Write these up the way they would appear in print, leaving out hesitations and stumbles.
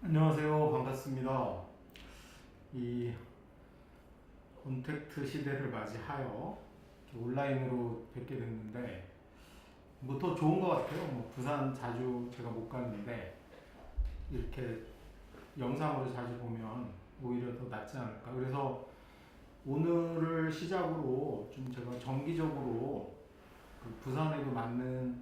안녕하세요. 반갑습니다. 이 온택트 시대를 맞이하여 이렇게 온라인으로 뵙게 됐는데 뭐 더 좋은 것 같아요. 뭐 부산 자주 제가 못 갔는데 이렇게 영상으로 자주 보면 오히려 더 낫지 않을까. 그래서 오늘을 시작으로 좀 제가 정기적으로 그 부산에도 맞는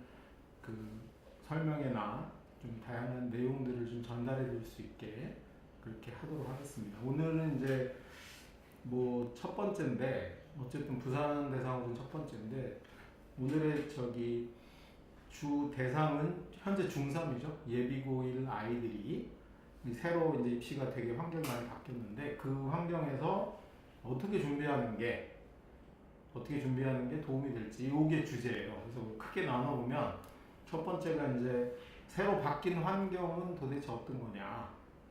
그 설명회나 좀 다양한 내용들을 좀 전달해 드릴 수 있게 그렇게 하도록 하겠습니다. 오늘은 이제 뭐 첫 번째인데 어쨌든 부산 대상으로는 첫 번째인데 오늘의 저기 주 대상은 현재 중3이죠. 예비고1 아이들이 새로 이제 입시가 되게 환경이 많이 바뀌었는데 그 환경에서 어떻게 준비하는 게 도움이 될지 이게 주제예요. 그래서 크게 나눠보면 첫 번째가 이제 새로 바뀐 환경은 도대체 어떤 거냐,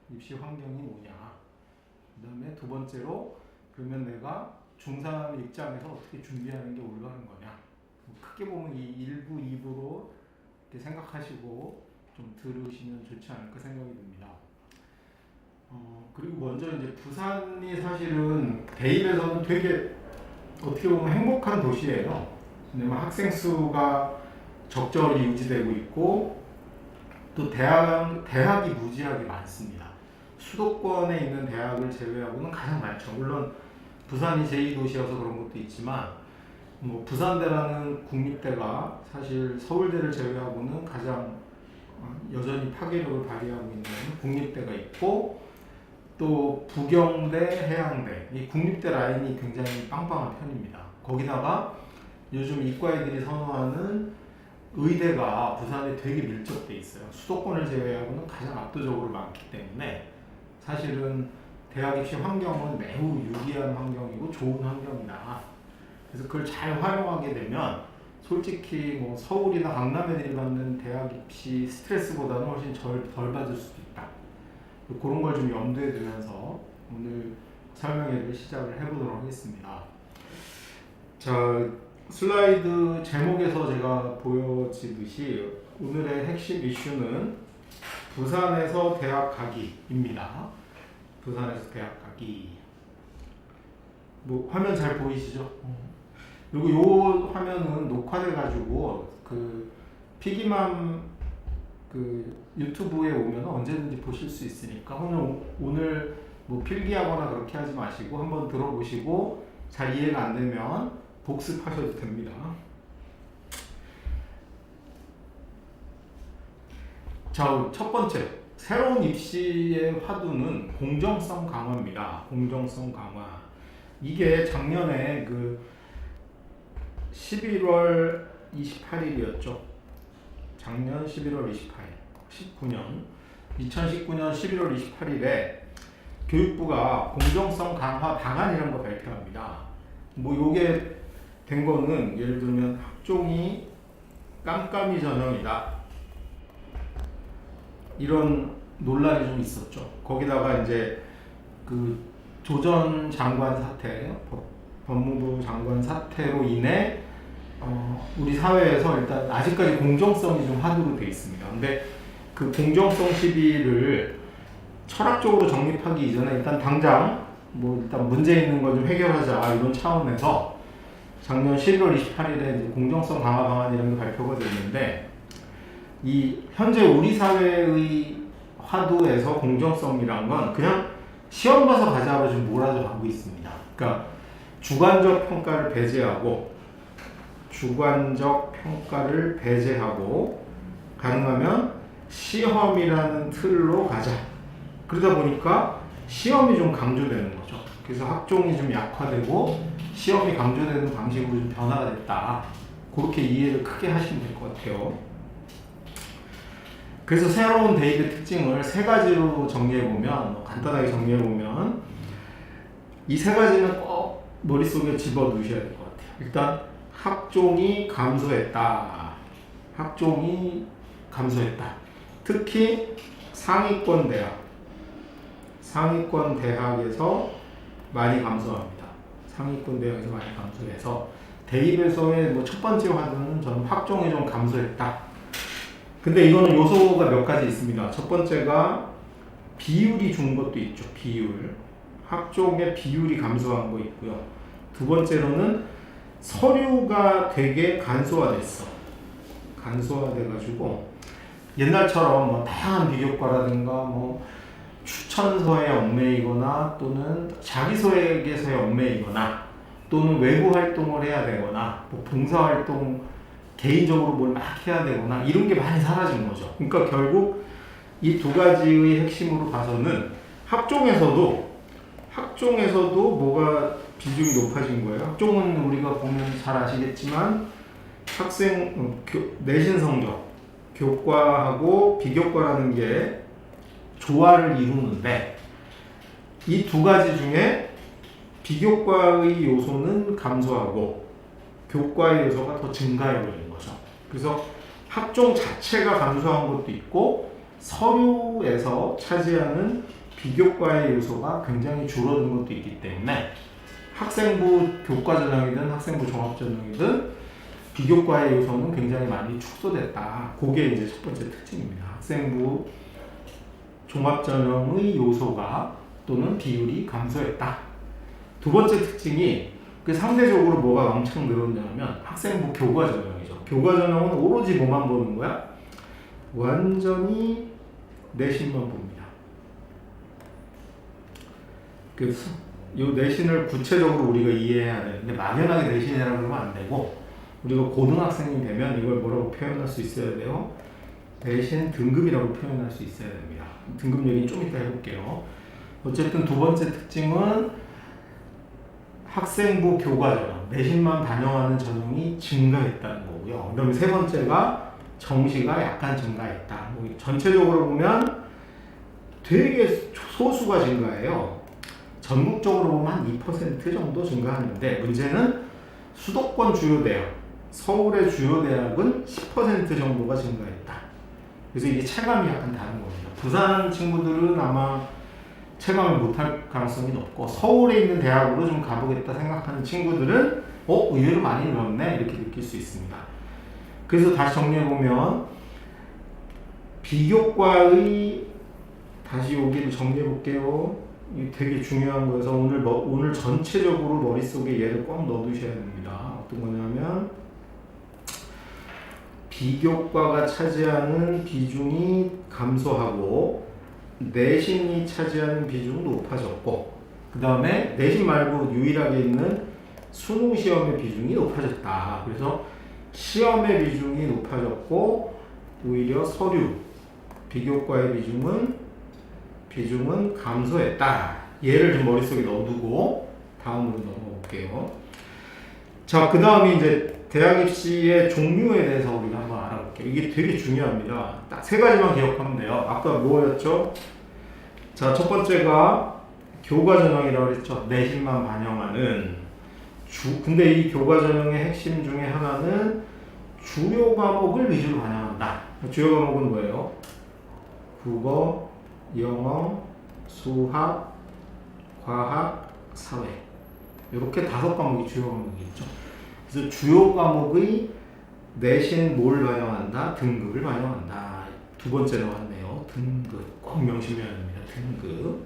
입시 환경이 뭐냐. 그 다음에 두 번째로 그러면 내가 중3 입장에서 어떻게 준비하는 게 올바른 거냐. 뭐 크게 보면 이 1부, 2부로 이렇게 생각하시고 좀 들으시면 좋지 않을까 생각이 듭니다. 그리고 먼저 이제 부산이 사실은 대입에서는 되게 어떻게 보면 행복한 도시예요. 왜냐면 학생 수가 적절히 유지되고 있고 또 대학이 무지하게 많습니다. 수도권에 있는 대학을 제외하고는 가장 많죠. 물론 부산이 제2도시여서 그런 것도 있지만 뭐 부산대라는 국립대가 사실 서울대를 제외하고는 가장 여전히 파괴력을 발휘하고 있는 국립대가 있고 또 부경대, 해양대 이 국립대 라인이 굉장히 빵빵한 편입니다. 거기다가 요즘 이과애들이 선호하는 의대가 부산에 되게 밀접돼 있어요. 수도권을 제외하고는 가장 압도적으로 많기 때문에 사실은 대학 입시 환경은 매우 유리한 환경이고 좋은 환경이다. 그래서 그걸 잘 활용하게 되면 솔직히 뭐 서울이나 강남 애들이 받는 대학 입시 스트레스보다는 훨씬 덜 받을 수도 있다. 그런 걸 좀 염두에 두면서 오늘 설명회를 시작을 해보도록 하겠습니다. 자, 슬라이드 제목에서 제가 보여지듯이 오늘의 핵심 이슈는 부산에서 대학 가기입니다. 부산에서 대학 가기. 뭐 화면 잘 보이시죠? 그리고 이 화면은 녹화돼 가지고 그 피기맘 그 유튜브에 오면 언제든지 보실 수 있으니까 오늘 뭐 필기하거나 그렇게 하지 마시고 한번 들어보시고 잘 이해가 안 되면 복습하셔도 됩니다. 자, 첫 번째 새로운 입시의 화두는 공정성 강화입니다. 공정성 강화. 이게 작년에 그 11월 28일이었죠. 작년 11월 28일, 2019년 11월 28일에 교육부가 공정성 강화 방안이라는 걸 발표합니다. 뭐 요게 된 거는 예를 들면 학종이 깜깜이 전형이다. 이런 논란이 좀 있었죠. 거기다가 이제 그 조전 장관 사태, 법무부 장관 사태로 인해 우리 사회에서 일단 아직까지 공정성이 좀 하도록 돼 있습니다. 근데 그 공정성 시비를 철학적으로 정립하기 이전에 일단 당장 뭐 일단 문제 있는 거 좀 해결하자 이런 차원에서 작년 11월 28일에 이제 공정성 강화 방안이라는 게 발표가 됐는데 이 현재 우리 사회의 화두에서 공정성이란 건 그냥 시험 봐서 가자로 좀 몰아져 가고 있습니다. 그러니까 주관적 평가를 배제하고 가능하면 시험이라는 틀로 가자. 그러다 보니까 시험이 좀 강조되는 거죠. 그래서 학종이 좀 약화되고 시험이 강조되는 방식으로 좀 변화가 됐다. 그렇게 이해를 크게 하시면 될 것 같아요. 그래서 새로운 대입의 특징을 세 가지로 정리해보면, 간단하게 정리해보면 이 세 가지는 꼭 머릿속에 집어넣으셔야 될 것 같아요. 일단 학종이 감소했다. 특히 상위권 대학에서 많이 감소합니다. 감소해서 대입에서의 뭐 첫 번째 화두는 저는 학종이 좀 감소했다. 근데 이거는 요소가 몇 가지 있습니다. 첫 번째가 비율이 준 것도 있죠. 비율. 학종의 비율이 감소한 거 있고요. 두 번째로는 서류가 되게 간소화됐어. 간소화돼가지고 옛날처럼 뭐 다양한 비교과라든가 뭐 추천서에 얽매이거나 또는 자기소개서에 얽매이거나 또는 외부 활동을 해야 되거나 뭐 봉사활동 개인적으로 뭘 막 해야 되거나 이런 게 많이 사라진 거죠. 그러니까 결국 이 두 가지의 핵심으로 봐서는 학종에서도 뭐가 비중이 높아진 거예요. 학종은 우리가 보면 잘 아시겠지만 내신 성적, 교과하고 비교과라는 게 조화를 이루는데 이 두 가지 중에 비교과의 요소는 감소하고 교과의 요소가 더 증가해 버린 거죠. 그래서 학종 자체가 감소한 것도 있고 서류에서 차지하는 비교과의 요소가 굉장히 줄어든 것도 있기 때문에 학생부 교과 전형이든 학생부 종합 전형이든 비교과의 요소는 굉장히 많이 축소됐다. 그게 이제 첫 번째 특징입니다. 학생부 종합 전형의 요소가 또는 비율이 감소했다. 두 번째 특징이 상대적으로 뭐가 왕창 늘었냐면 학생부 교과 전형이죠. 교과 전형은 오로지 뭐만 보는 거야? 완전히 내신만 봅니다. 그래서 이 내신을 구체적으로 우리가 이해해야 되는데 막연하게 내신이라고 하면 안 되고 우리가 고등학생이 되면 이걸 뭐라고 표현할 수 있어야 돼요? 내신 등급이라고 표현할 수 있어야 됩니다. 등급 얘기는 좀 이따 해볼게요. 어쨌든 두 번째 특징은 학생부 교과 전형, 내신만 반영하는 전형이 증가했다는 거고요. 그다음에 세 번째가 정시가 약간 증가했다. 전체적으로 보면 되게 소수가 증가해요. 전국적으로 보면 한 2% 정도 증가하는데 문제는 수도권 주요 대학, 서울의 주요 대학은 10% 정도가 증가했다. 그래서 이게 체감이 약간 다른 겁니다. 부산 친구들은 아마 체감을 못할 가능성이 높고 서울에 있는 대학으로 좀 가보겠다 생각하는 친구들은 의외로 많이 늘었네 이렇게 느낄 수 있습니다. 그래서 다시 정리해보면 비교과의 다시 여기를 정리해볼게요. 이게 되게 중요한 거여서 오늘 전체적으로 머릿속에 얘를 꼭 넣어두셔야 됩니다. 어떤 거냐면 비교과가 차지하는 비중이 감소하고 내신이 차지하는 비중은 높아졌고 그 다음에 내신 말고 유일하게 있는 수능 시험의 비중이 높아졌다. 그래서 시험의 비중이 높아졌고 오히려 서류 비교과의 비중은 감소했다. 얘를 좀 머릿속에 넣어두고 다음으로 넘어볼게요. 자, 그 다음에 이제 대학 입시의 종류에 대해서 우리가 한번 알아볼게요. 이게 되게 중요합니다. 딱 세 가지만 기억하면 돼요. 아까 뭐였죠? 자, 첫 번째가 교과 전형이라고 했죠. 내신만 반영하는 근데 이 교과 전형의 핵심 중에 하나는 주요 과목을 위주로 반영한다. 주요 과목은 뭐예요? 국어, 영어, 수학, 과학, 사회. 이렇게 5과목이 주요 과목이겠죠. 그래서 주요 과목의 내신 뭘 반영한다? 등급을 반영한다. 두 번째 나왔네요. 등급. 꼭 명심해야 됩니다. 등급.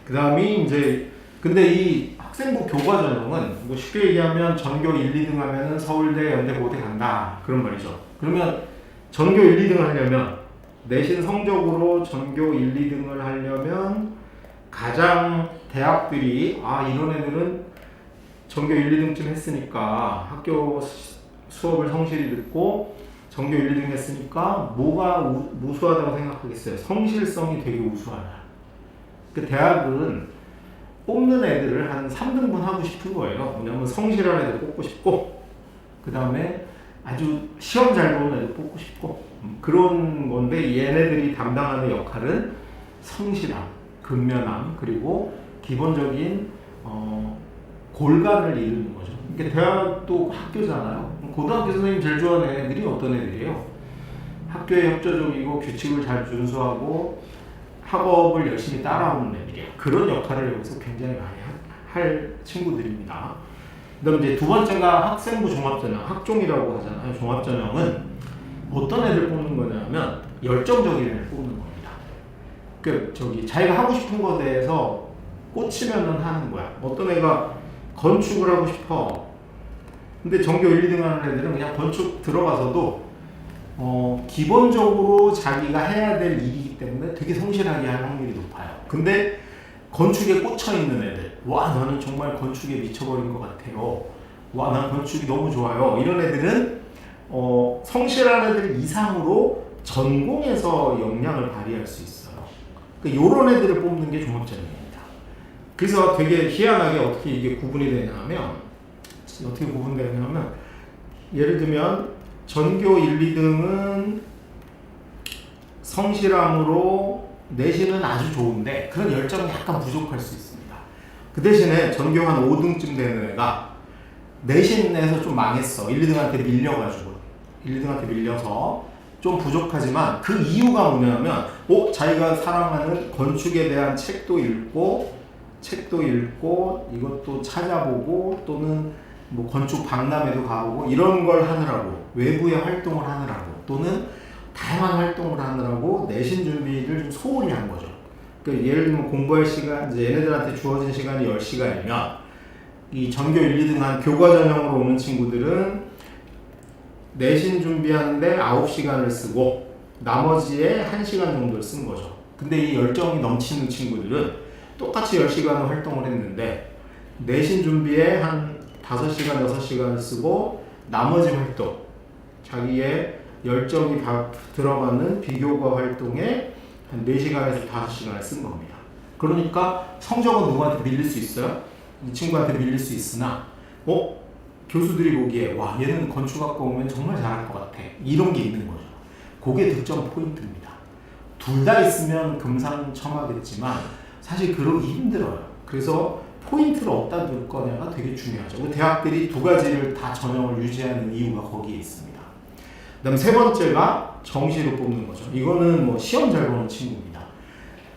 그 다음이 이제 근데 이 학생부 교과 전형은 뭐 쉽게 얘기하면 전교 1, 2등 하면은 서울대, 연대, 고대 간다. 그런 말이죠. 그러면 전교 1, 2등 하려면 내신 성적으로 전교 1, 2등을 하려면 가장 대학들이 이런 애들은 전교 1, 2등쯤 했으니까 학교 수업을 성실히 듣고 전교 1, 2등 했으니까 뭐가 우수하다고 생각하겠어요? 성실성이 되게 우수하다. 그 대학은 뽑는 애들을 한 3등분 하고 싶은 거예요. 왜냐면 성실한 애들 뽑고 싶고 그 다음에 아주 시험 잘 보는 애들 뽑고 싶고 그런 건데 얘네들이 담당하는 역할은 성실함, 근면함 그리고 기본적인 골간을 이루는 거죠. 그러니까 대학도 학교잖아요. 고등학교 선생님 제일 좋아하는 애들이 어떤 애들이에요? 학교에 협조적이고 규칙을 잘 준수하고 학업을 열심히 따라오는 애들이에요. 그런 역할을 여기서 굉장히 많이 할 친구들입니다. 그다음 이제 두 번째가 학생부 종합전형, 학종이라고 하잖아요. 종합전형은 어떤 애들 뽑는 거냐면 열정적인 애들 뽑는 겁니다. 자기가 하고 싶은 것에 대해서 꽂히면은 하는 거야. 어떤 애가 건축을 하고 싶어. 근데 전교 1, 2등 하는 애들은 그냥 건축 들어가서도 기본적으로 자기가 해야 될 일이기 때문에 되게 성실하게 할 확률이 높아요. 근데 건축에 꽂혀 있는 애들, 와 나는 정말 건축에 미쳐버린 것 같아요. 와 난 건축이 너무 좋아요. 이런 애들은 성실한 애들 이상으로 전공에서 역량을 발휘할 수 있어요. 그러니까 이런 애들을 뽑는 게 종합전형입니다. 그래서 되게 희한하게 어떻게 이게 구분이 되냐면 예를 들면 전교 1, 2등은 성실함으로 내신은 아주 좋은데 그런 열정이 약간 부족할 수 있습니다. 그 대신에 전교 한 5등쯤 되는 애가 내신에서 좀 망했어. 1, 2등한테 밀려서 좀 부족하지만 그 이유가 뭐냐면 자기가 사랑하는 건축에 대한 책도 읽고 이것도 찾아보고 또는 뭐 건축 박람회도 가보고 이런 걸 하느라고 외부의 활동을 하느라고 또는 다양한 활동을 하느라고 내신 준비를 좀 소홀히 한 거죠. 그러니까 예를 들면 공부할 시간, 이제 얘네들한테 주어진 시간이 10시간이면 이 전교 1, 2등 한 교과 전형으로 오는 친구들은 내신 준비하는데 9시간을 쓰고 나머지에 1시간 정도를 쓴 거죠. 근데 이 열정이 넘치는 친구들은 똑같이 10시간을 활동을 했는데 내신 준비에 한 5시간, 6시간을 쓰고 나머지 활동, 자기의 열정이 들어가는 비교과 활동에 한 4시간에서 5시간을 쓴 겁니다. 그러니까 성적은 누구한테 밀릴 수 있어요? 이 친구한테 밀릴 수 있으나 교수들이 보기에 와 얘는 건축학과 오면 정말 잘할 것 같아. 이런 게 있는 거죠. 그게 득점 포인트입니다. 둘 다 있으면 금상첨화겠지만 사실 그러기 힘들어요. 그래서 포인트를 어디다 둘 거냐가 되게 중요하죠. 대학들이 두 가지를 다 전형을 유지하는 이유가 거기에 있습니다. 그 다음 세 번째가 정시로 뽑는 거죠. 이거는 뭐 시험 잘 보는 친구입니다.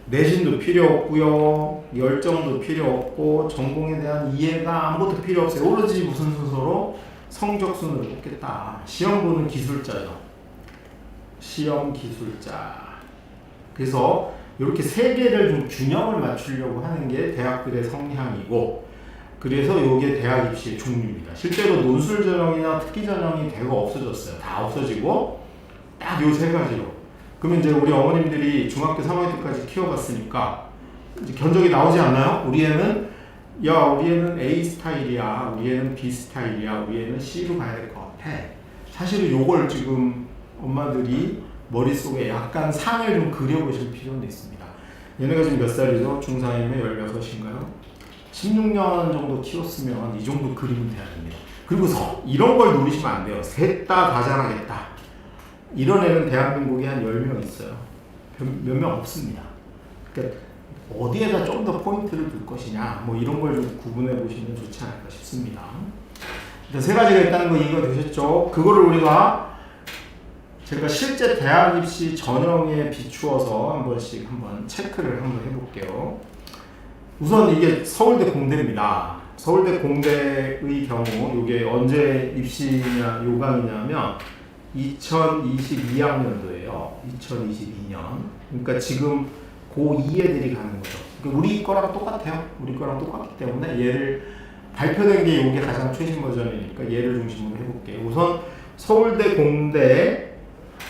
내신도 필요 없고요. 열정도 필요 없고 전공에 대한 이해가 아무것도 필요 없어요. 오로지 무슨 순서로 성적순으로 뽑겠다. 시험 보는 기술자죠. 시험 기술자. 그래서 이렇게 세 개를 좀 균형을 맞추려고 하는 게 대학들의 성향이고 그래서 이게 대학 입시의 종류입니다. 실제로 논술 전형이나 특기 전형이 대거 없어졌어요. 다 없어지고 딱 요 세 가지로. 그러면 이제 우리 어머님들이 중학교 3학년 때까지 키워봤으니까 이제 견적이 나오지 않나요? 우리 애는 A 스타일이야, 우리 애는 B 스타일이야, 우리 애는 C로 가야 될 것 같아. 사실은 요걸 지금 엄마들이 머릿속에 약간 상을 좀 그려보실 필요는 있습니다. 얘네가 지금 몇 살이죠? 중4이면 16인가요? 16년 정도 키웠으면 이 정도 그리면 돼야 됩니다. 그리고 이런 걸 노리시면 안 돼요. 셋 다 잘하겠다. 이런 애는 대한민국에 한 10명 있어요. 몇 명 없습니다. 그러니까 어디에다 좀 더 포인트를 둘 것이냐 뭐 이런 걸 좀 구분해 보시면 좋지 않을까 싶습니다. 일단 세 가지가 있다는 거 이해가 되셨죠? 그거를 우리가 제가 실제 대학 입시 전형에 비추어서 한번 체크를 한번 해볼게요. 우선 이게 서울대 공대입니다. 서울대 공대의 경우 이게 언제 입시냐 요강이냐면 2022학년도예요. 2022년. 그러니까 지금 고2 애들이 가는 거죠. 그러니까 우리 거랑 똑같아요. 우리 거랑 똑같기 때문에 얘를 발표된 게 이게 가장 최신 버전이니까 얘를 중심으로 해볼게요. 우선 서울대 공대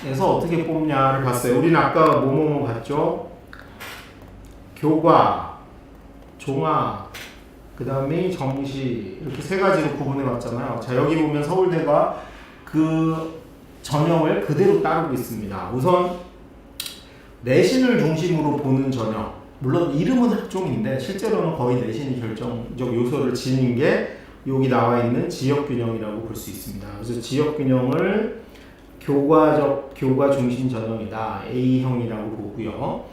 에서 어떻게 뽑냐를 봤어요. 우리는 아까 뭐뭐뭐 봤죠? 교과, 종합, 그 다음에 정시 이렇게 세 가지로 구분해 봤잖아요. 자 여기 보면 서울대가 그 전형을 그대로 따르고 있습니다. 우선 내신을 중심으로 보는 전형, 물론 이름은 학종인데 실제로는 거의 내신이 결정적 요소를 지닌 게 여기 나와 있는 지역균형이라고 볼 수 있습니다. 그래서 지역균형을 교과 중심 전형이다. A형이라고 보고요.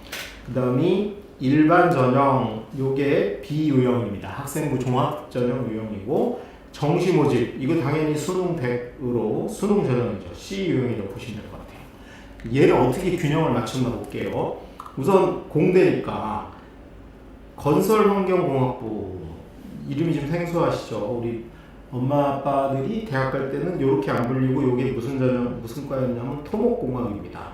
그 다음이 일반 전형, 요게 B 유형입니다. 학생부 종합 전형 유형이고 정시 모집, 이거 당연히 수능 100으로 수능 전형이죠. C 유형이라고 보시면 될 것 같아요. 얘를 어떻게 균형을 맞췄나 볼게요. 우선 공대니까 건설환경공학부 이름이 좀 생소하시죠? 우리 엄마 아빠들이 대학 갈 때는 이렇게 안 불리고 이게 무슨 과였냐면 토목공학입니다.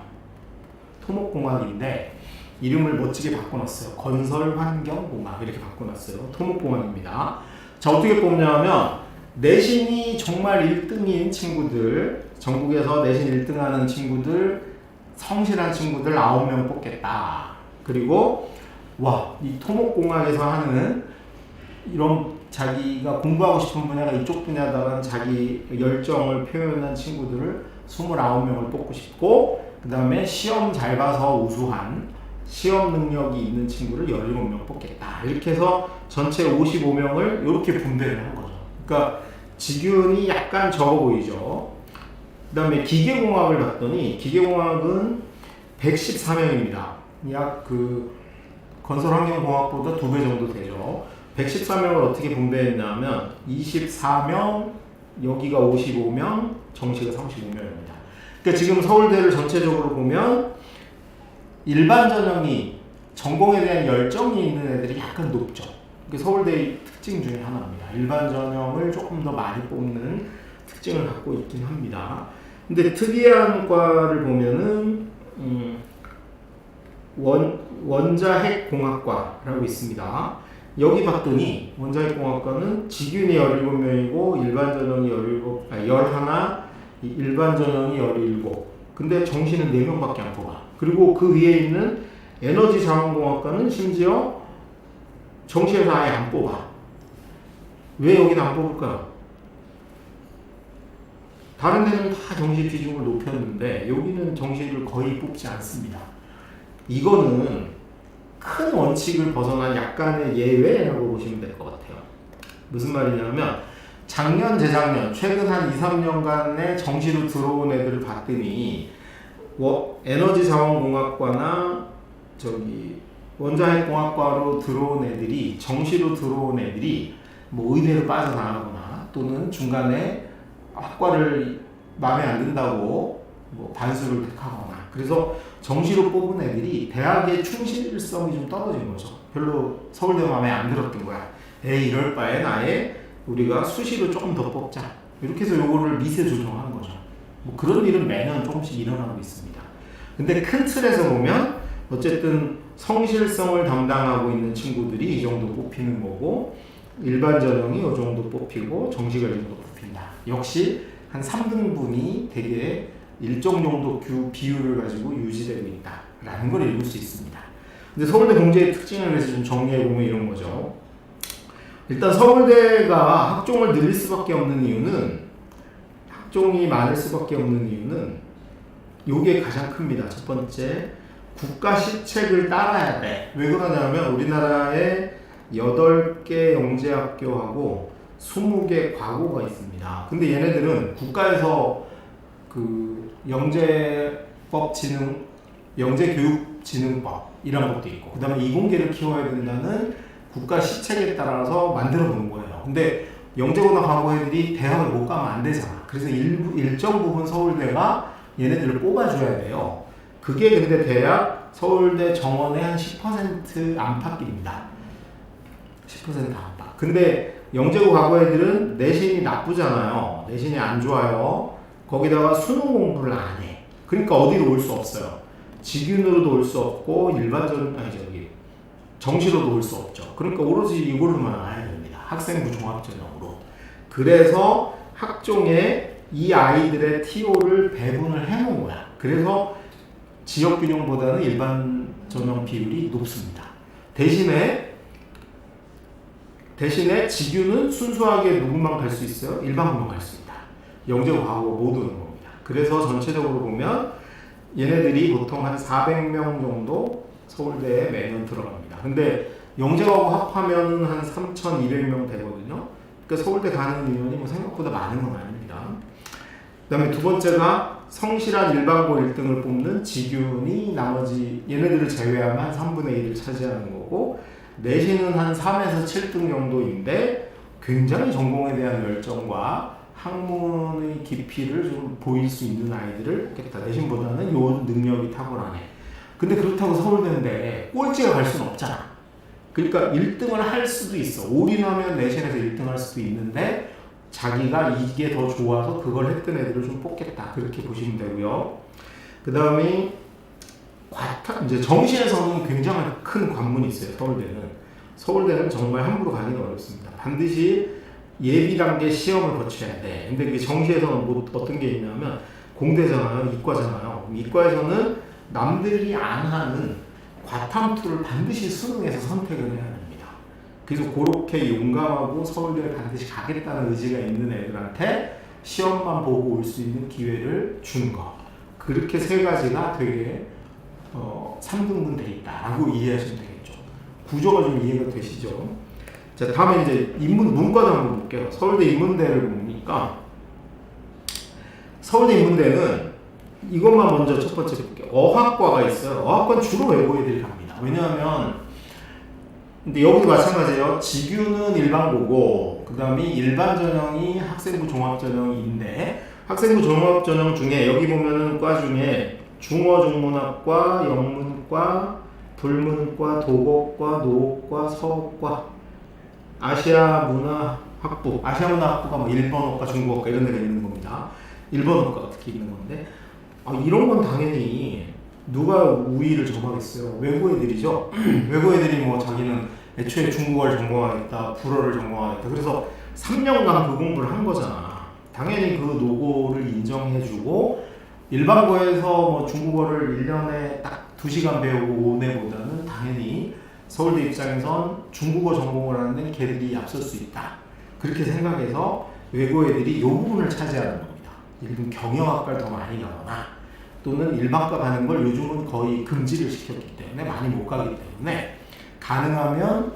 토목공학인데 이름을 멋지게 바꿔놨어요. 건설환경공학 이렇게 바꿔놨어요. 토목공학입니다. 자, 어떻게 뽑냐면 내신이 정말 1등인 친구들, 전국에서 내신 1등 하는 친구들, 성실한 친구들 9명 뽑겠다. 그리고 이 토목공학에서 하는 이런 자기가 공부하고 싶은 분야가 이쪽 분야다라는 자기 열정을 표현한 친구들을 29명을 뽑고 싶고, 그 다음에 시험 잘 봐서 우수한 시험 능력이 있는 친구를 17명 뽑겠다. 이렇게 해서 전체 55명을 이렇게 분배를 한 거죠. 그러니까 직윤이 약간 적어 보이죠. 그 다음에 기계공학을 봤더니 기계공학은 114명입니다. 약 건설환경공학보다 2배 정도 되죠. 114명을 어떻게 분배했냐면 24명, 여기가 55명, 정시가 35명입니다. 그러니까 지금 서울대를 전체적으로 보면 일반 전형이 전공에 대한 열정이 있는 애들이 약간 높죠. 그게 서울대의 특징 중에 하나입니다. 일반 전형을 조금 더 많이 뽑는 특징을 갖고 있긴 합니다. 근데 특이한 과를 보면은 원자핵공학과라고 있습니다. 여기 봤더니 원자핵공학과는 직윤이 17명이고 일반 전형이 11, 일반 전형이 17. 근데 정시는 4명밖에 안 뽑아. 그리고 그 위에 있는 에너지자원공학과는 심지어 정시에서 아예 안 뽑아. 왜 여기는 안 뽑을까요? 다른 데는 다 정시 비중을 높였는데 여기는 정시를 거의 뽑지 않습니다. 이거는 큰 원칙을 벗어난 약간의 예외라고 보시면 될 것 같아요. 무슨 말이냐면 작년, 재작년, 최근 한 2, 3년간의 정시로 들어온 애들을 봤더니 에너지자원공학과나 원자핵공학과로 들어온 애들이, 정시로 들어온 애들이 뭐 의대로 빠져나가거나 또는 중간에 학과를 마음에 안 든다고 뭐 반수를 택하거나, 그래서 정시로 뽑은 애들이 대학의 충실성이 좀 떨어진 거죠. 별로 서울대 마음에 안 들었던 거야. 이럴 바엔 아예 우리가 수시로 조금 더 뽑자. 이렇게 해서 요거를 미세 조정하는 거죠. 뭐 그런 일은 매년 조금씩 일어나고 있습니다. 근데 큰 틀에서 보면 어쨌든 성실성을 담당하고 있는 친구들이 이 정도 뽑히는 거고, 일반 전형이 이 정도 뽑히고 정시가 이 정도 뽑힌다. 역시 한 3등분이 되게 일정 정도 비율을 가지고 유지되고 있다라는 걸 읽을 수 있습니다. 근데 서울대 공제의 특징을 위해서 좀 정리해보면 이런 거죠. 일단 서울대가 학종을 늘릴 수밖에 없는 이유는, 학종이 많을 수밖에 없는 이유는 요게 가장 큽니다. 첫 번째, 국가 시책을 따라야 돼. 왜 그러냐면 우리나라에 8개 영재학교하고 20개 과고가 있습니다. 근데 얘네들은 국가에서 영재교육진흥법 이런 것도 있고, 그 다음에 이공계를 키워야 된다는 국가 시책에 따라서 만들어 놓은 거예요. 근데 영재고나 과고 애들이 대학을 못 가면 안 되잖아. 그래서 일정 부분 서울대가 얘네들을 뽑아줘야 돼요. 그게 근데 대학 서울대 정원의 한 10% 안팎입니다. 10% 안팎. 근데 영재고 과고 애들은 내신이 나쁘잖아요. 내신이 안 좋아요. 거기다가 수능 공부를 안 해. 그러니까 어디로 올 수 없어요. 직윤으로도 올 수 없고 정시로도 올 수 없죠. 그러니까 오로지 이걸로만 와야 됩니다. 학생부 종합전형으로. 그래서 학종에 이 아이들의 TO를 배분을 해놓은 거야. 그래서 지역균형보다는 일반 전형 비율이 높습니다. 대신에 직윤은 순수하게 누구만 갈 수 있어요? 일반고만 갈 수 있다. 영재고 과고 모두 오는 겁니다. 그래서 전체적으로 보면 얘네들이 보통 한 400명 정도 서울대에 매년 들어갑니다. 근데 영재하고 합하면 한 3,200명 되거든요. 그러니까 서울대 가는 인원이 뭐 생각보다 많은 건 아닙니다. 그 다음에 두 번째가 성실한 일반고 1등을 뽑는 직윤이 나머지 얘네들을 제외하면 3분의 1을 차지하는 거고, 내신은 한 3에서 7등 정도인데 굉장히 전공에 대한 열정과 학문의 깊이를 좀 보일 수 있는 아이들을 뽑겠다. 내신보다는 요 능력이 탁월하네. 근데 그렇다고 서울대인데 꼴찌가 갈 수는 없잖아. 그러니까 1등을 할 수도 있어. 올인하면 내신에서 1등 할 수도 있는데 자기가 이게 더 좋아서 그걸 했던 애들을 좀 뽑겠다. 그렇게 보시면 되고요. 그 다음에 이제 정시에서는 굉장히 큰 관문이 있어요. 서울대는 정말 함부로 가기가 어렵습니다. 반드시 예비 단계 시험을 거쳐야 돼. 근데 그 정시에서는 뭐 어떤 게 있냐면 공대잖아요, 이과잖아요. 이과에서는 남들이 안 하는 과탐투를 반드시 수능에서 선택을 해야 됩니다. 그래서 그렇게 용감하고 서울대를 반드시 가겠다는 의지가 있는 애들한테 시험만 보고 올 수 있는 기회를 주는 거. 그렇게 세 가지가 되게 3등분 돼 있다라고 이해하시면 되겠죠. 구조가 좀 이해가 되시죠? 자, 다음에 이제 문과도 한번 볼게요. 서울대 인문대를 보니까 서울대 인문대는 이것만 먼저 첫 번째 볼게요. 어학과가 있어요. 어학과는 주로 외고 애들이 갑니다. 왜냐하면 근데 여기도 마찬가지예요. 지규는 일반고고 그 다음에 일반 전형이 학생부 종합 전형인데 학생부 종합 전형 중에 여기 보면은 과 중에 중어중문학과, 영문과, 불문과, 도곡과, 노옥과, 서옥과, 아시아문화학부가 뭐 일본어과, 중국어과 이런 데가 있는 겁니다. 일본어과가 특히 있는 건데 이런 건 당연히 누가 우위를 점하겠어요? 외고 애들이죠. 외고 애들이 뭐 자기는 애초에 중국어를 전공하겠다, 불어를 전공하겠다. 그래서 3년간 그 공부를 한 거잖아. 당연히 그 노고를 인정해주고 일반고에서 뭐 중국어를 1년에 딱 2시간 배우고 오내보다는 당연히 서울대 입장에선 중국어 전공을 하는 걔들이 앞설 수 있다. 그렇게 생각해서 외고 애들이 이 부분을 차지하는 겁니다. 일본 경영학과를 더 많이 가거나 또는 일반과 가는 걸 요즘은 거의 금지를 시켰기 때문에 많이 못 가기 때문에 가능하면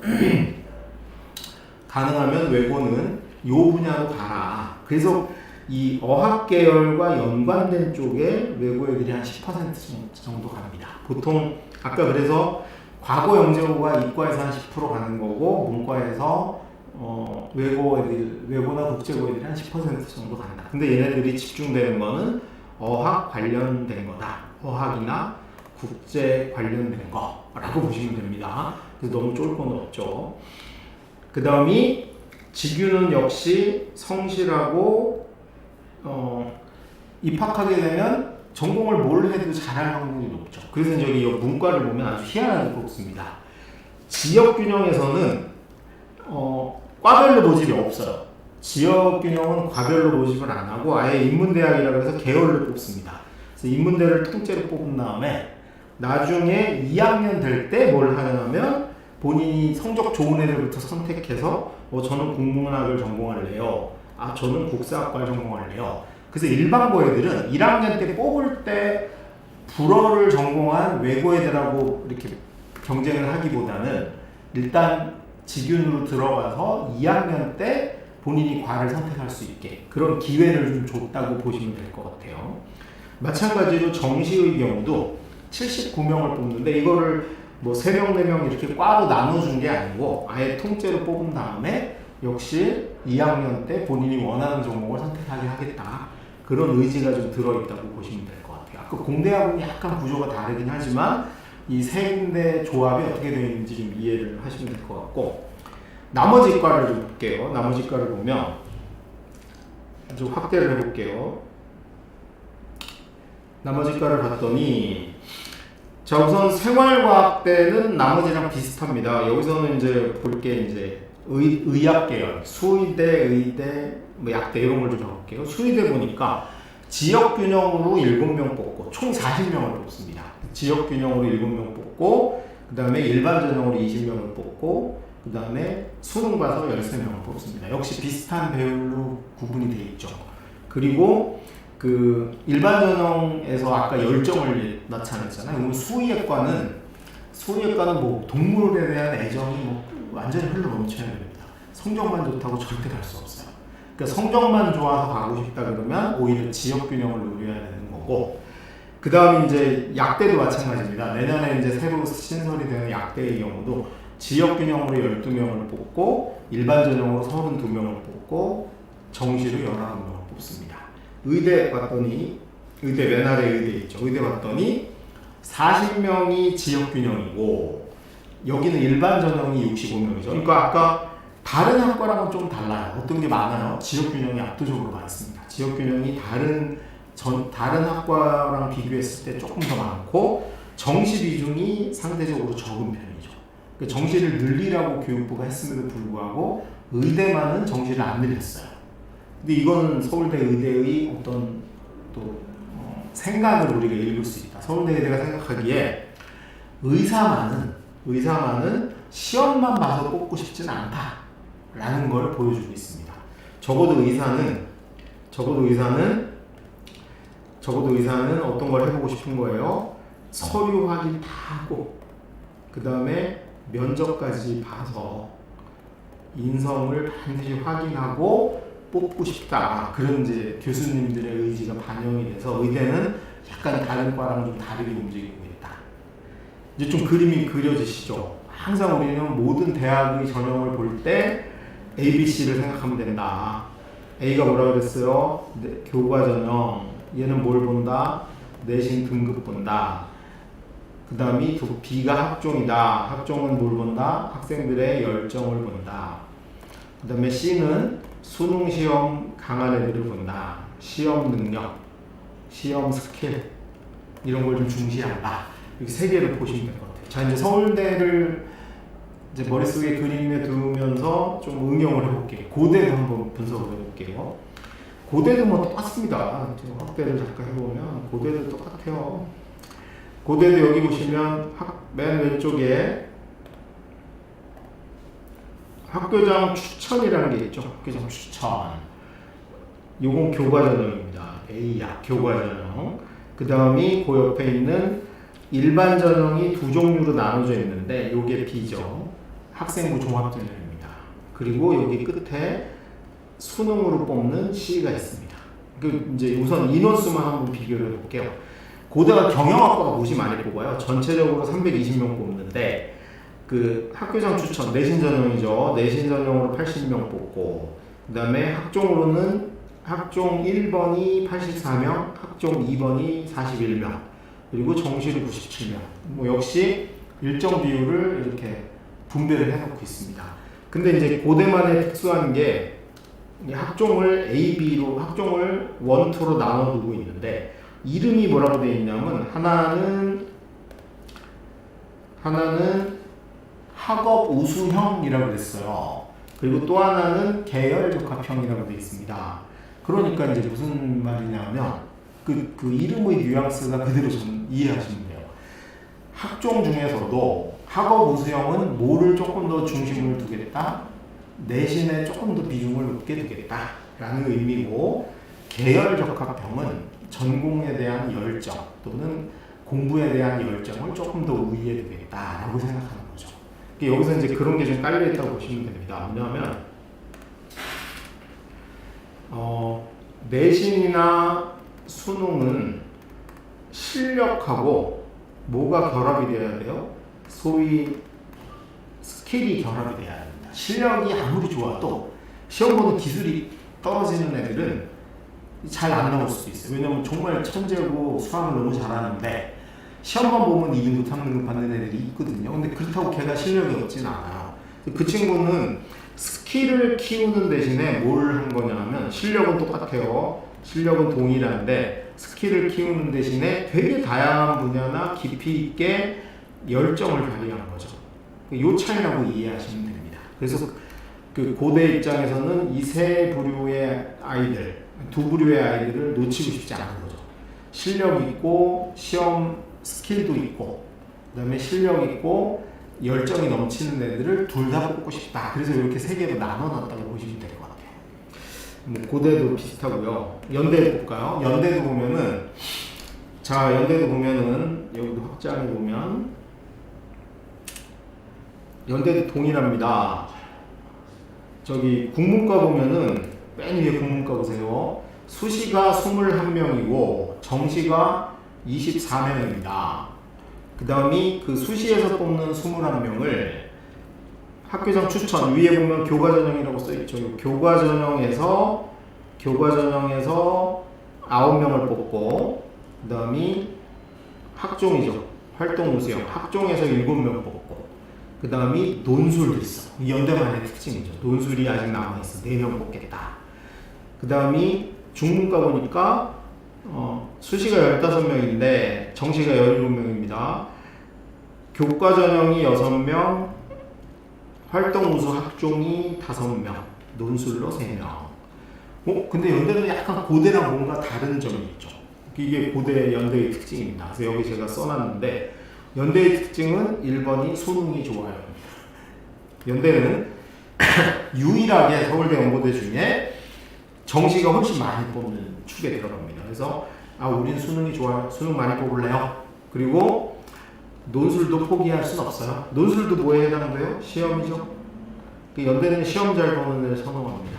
외고는 이 분야로 가라. 그래서 이 어학 계열과 연관된 쪽에 외고 애들이 한 10% 정도 갑니다. 보통 아까 그래서 과거 영재고가 이과에서 한 10% 가는 거고 문과에서 외고나 국제고 애들이 한 10% 정도 간다. 근데 얘네들이 집중되는 거는 어학 관련된 거다. 어학이나 국제 관련된 거라고 보시면 됩니다. 그래서 너무 쫄 건 없죠. 그 다음이 지규는 역시 성실하고 입학하게 되면 전공을 뭘 해도 잘할 확률이 높죠. 그래서 저기 문과를 보면 아주 희한하게 뽑습니다. 지역균형에서는 과별로 모집이 없어요. 지역균형은 과별로 모집을 안 하고 아예 인문대학이라고 해서 계열로 뽑습니다. 그래서 인문대를 통째로 뽑은 다음에 나중에 2학년 될 때 뭘 하냐면 본인이 성적 좋은 애들부터 선택해서 저는 국문학을 전공할래요. 저는 국사학과를 전공할래요. 그래서 일반고 애들은 1학년 때 뽑을 때 불어를 전공한 외고 애들하고 이렇게 경쟁을 하기보다는 일단 지균으로 들어가서 2학년 때 본인이 과를 선택할 수 있게 그런 기회를 좀 줬다고 보시면 될 것 같아요. 마찬가지로 정시의 경우도 79명을 뽑는데 이거를 뭐 3명, 4명 이렇게 과로 나눠준 게 아니고 아예 통째로 뽑은 다음에 역시 2학년 때 본인이 원하는 종목을 선택하게 하겠다. 그런 의지가 좀 들어있다고 보시면 될 것 같아요. 아까 공대하고는 약간 구조가 다르긴 하지만 이 세 군데 조합이 어떻게 되어 있는지 좀 이해를 하시면 될 것 같고 나머지 과를 좀 볼게요. 나머지 과를 보면 좀 확대를 해볼게요. 나머지 과를 봤더니 자 우선 생활과학대는 나머지랑 비슷합니다. 여기서는 이제 볼 게 이제 의학 계열, 수의대, 의대, 뭐 약대 이런 걸 좀 적을게요. 수의대 보니까 지역균형으로 7명 뽑고 총 40명을 뽑습니다. 지역균형으로 7명 뽑고 그 다음에 일반 전형으로 20명을 뽑고 그 다음에 수능 봐서 13명을 뽑습니다. 역시 비슷한 배열로 구분이 되어 있죠. 그리고 그 일반 전형에서 아까 열정을 나타냈잖아요. 그럼 수의학과는 뭐 동물에 대한 애정이 뭐 완전히 흘러 넘쳐야 됩니다. 성적만 좋다고 절대 갈 수 없어요. 그러니까 성적만 좋아서 가고 싶다 그러면 오히려 지역 균형을 노려야 되는 거고 그 다음에 이제 약대도 마찬가지입니다. 내년에 이제 새로 신설이 되는 약대의 경우도 지역 균형으로 12명을 뽑고 일반 전형으로 32명을 뽑고 정시로 19명을 뽑습니다. 의대 봤더니 의대 맨 아래 의대 있죠. 의대 봤더니 40명이 지역균형이고 여기는 일반 전형이 65명이죠. 그러니까 아까 다른 학과랑은 좀 달라요. 어떤 게 많아요? 지역균형이 압도적으로 많습니다. 지역균형이 다른 학과랑 비교했을 때 조금 더 많고 정시 비중이 상대적으로 적은 편이죠. 그러니까 정시를 늘리라고 교육부가 했음에도 불구하고 의대만은 정시를 안 늘렸어요. 근데 이거는 서울대 의대의 어떤 또 생각을 우리가 읽을 수 있다. 서울대 의대가 생각하기에 의사만은 시험만 봐서 뽑고 싶지는 않다라는 걸 보여주고 있습니다. 적어도 의사는 어떤 걸 해보고 싶은 거예요? 서류 확인 다 하고 그 다음에 면접까지 봐서 인성을 반드시 확인하고 뽑고 싶다. 그런 이제 교수님들의 의지가 반영이 돼서 의대는 약간 다른 과랑 좀 다르게 움직이고 있다. 이제 좀 그림이 그려지시죠? 항상 우리는 모든 대학의 전형을 볼 때 ABC를 생각하면 된다. A가 뭐라 그랬어요? 교과 전형. 얘는 뭘 본다? 내신 등급 본다. 그 다음이 B가 학종이다. 학종은 뭘 본다? 학생들의 열정을 본다. 그 다음에 C는 수능 시험 강한 애들을 본다. 시험 능력, 시험 스킬 이런 걸 좀 중시한다. 이렇게 세 개를 보시면 될 것 같아요. 자, 이제 서울대를 이제 머릿속에 그림에 두면서 좀 응용을 해볼게요. 고대도 한번 분석을 해볼게요. 고대도 뭐 똑같습니다. 확대를 잠깐 해보면 고대도 똑같아요. 고대도 여기 보시면 맨 왼쪽에 학교장 추천이라는 게 있죠. 학교장 추천. 요건 교과전형입니다. A야, 교과전형. 그 다음이 그 옆에 있는 일반 전형이 두 종류로 나눠져 있는데 요게 B죠. 학생부 종합전형입니다. 그리고 여기 끝에 수능으로 뽑는 C가 있습니다. 그 이제 우선 인원수만 한번 비교를 해볼게요. 고대가 경영학과가 무시 많이 뽑아요. 전체적으로 320명 뽑는데 그 학교장 추천 내신 전형이죠. 내신 전형으로 80명 뽑고 그 다음에 학종으로는 학종 1번이 84명, 학종 2번이 41명, 그리고 정시로 97명. 뭐 역시 일정 비율을 이렇게 분배를 해놓고 있습니다. 근데 이제 고대만의 특수한 게 학종을 A, B로 학종을 1, 2로 나눠두고 있는데 이름이 뭐라고 되어 있냐면 하나는 학업 우수형이라고 그랬어요. 그리고 또 하나는 계열적합형이라고 되어 있습니다. 그러니까 이제 무슨 말이냐면 그 이름의 뉘앙스가 그대로 좀 이해하시면 돼요. 학종 중에서도 학업 우수형은 뭐를 조금 더 중심을 두겠다, 내신에 조금 더 비중을 높게 두겠다라는 의미고, 계열적합형은 전공에 대한 열정 또는 공부에 대한 열정을 조금 더 우위에 두겠다라고 생각하는 거죠. 여기서 이제 그런 게 좀 깔려 있다고 보시면 됩니다. 뭐냐면 내신이나 수능은 실력하고 뭐가 결합이 되어야 돼요? 소위 스킬이 결합이 돼야 됩니다. 실력이 아무리 좋아도 시험 보는 기술이 떨어지는 애들은 잘 안 나올 수도 있어요. 왜냐면 정말 천재고 수학을 너무 잘하는데 시험만 보면 2등급, 3등급 받는 애들이 있거든요. 근데 그렇다고 걔가 실력이 없진 않아요. 그 친구는 스킬을 키우는 대신에 뭘 한 거냐면, 실력은 똑같아요. 실력은 동일한데 스킬을 키우는 대신에 되게 다양한 분야나 깊이 있게 열정을 발휘한 거죠. 이 차이라고 이해하시면 됩니다. 그래서 그 고대 입장에서는 이 세 부류의 아이들, 두 부류의 아이들을 놓치고 싶지 않은 거죠. 실력 있고 시험 스킬도 있고 그 다음에 실력 있고 열정이 넘치는 애들을 둘 다 뽑고 싶다. 그래서 이렇게 세 개로 나눠놨다고 보시면 될 것 같아요. 뭐 고대도 비슷하고요. 연대도 볼까요? 연대도 보면은, 자, 연대도 보면은 여기도 확장해 보면 연대도 동일합니다. 저기 국문과 보면은 맨 위에 국문과 보세요. 수시가 21명이고 정시가 24명입니다. 그 다음이 그 수시에서 뽑는 21명을 학교장 추천, 위에 보면 교과전형이라고 써있죠. 교과전형에서 9명을 뽑고, 그 다음이 학종이죠. 활동우수형. 학종에서 7명 뽑고, 그 다음이 논술도 있어. 이 연대만의 특징이죠. 논술이 아직 남아있어. 4명 뽑겠다. 그 다음이 중문과 보니까 수시가 15명인데 정시가 17명입니다. 교과 전형이 6명, 활동 우수 학종이 5명, 논술로 3명. 근데 연대는 약간 고대랑 뭔가 다른 점이 있죠. 이게 고대 연대의 특징입니다. 그래서 여기 제가 써놨는데 연대의 특징은 1번이 수능이 좋아요. 연대는 유일하게 서울대 연고대 중에 정시가 훨씬 많이 뽑는 축에 들어갑니다. 그래서 우린 수능이 좋아요. 수능 많이 뽑을래요? 그리고 논술도 포기할 순 없어요. 논술도 뭐에 해당돼요? 시험이죠. 연대는 시험 잘 보는 애를 선호합니다.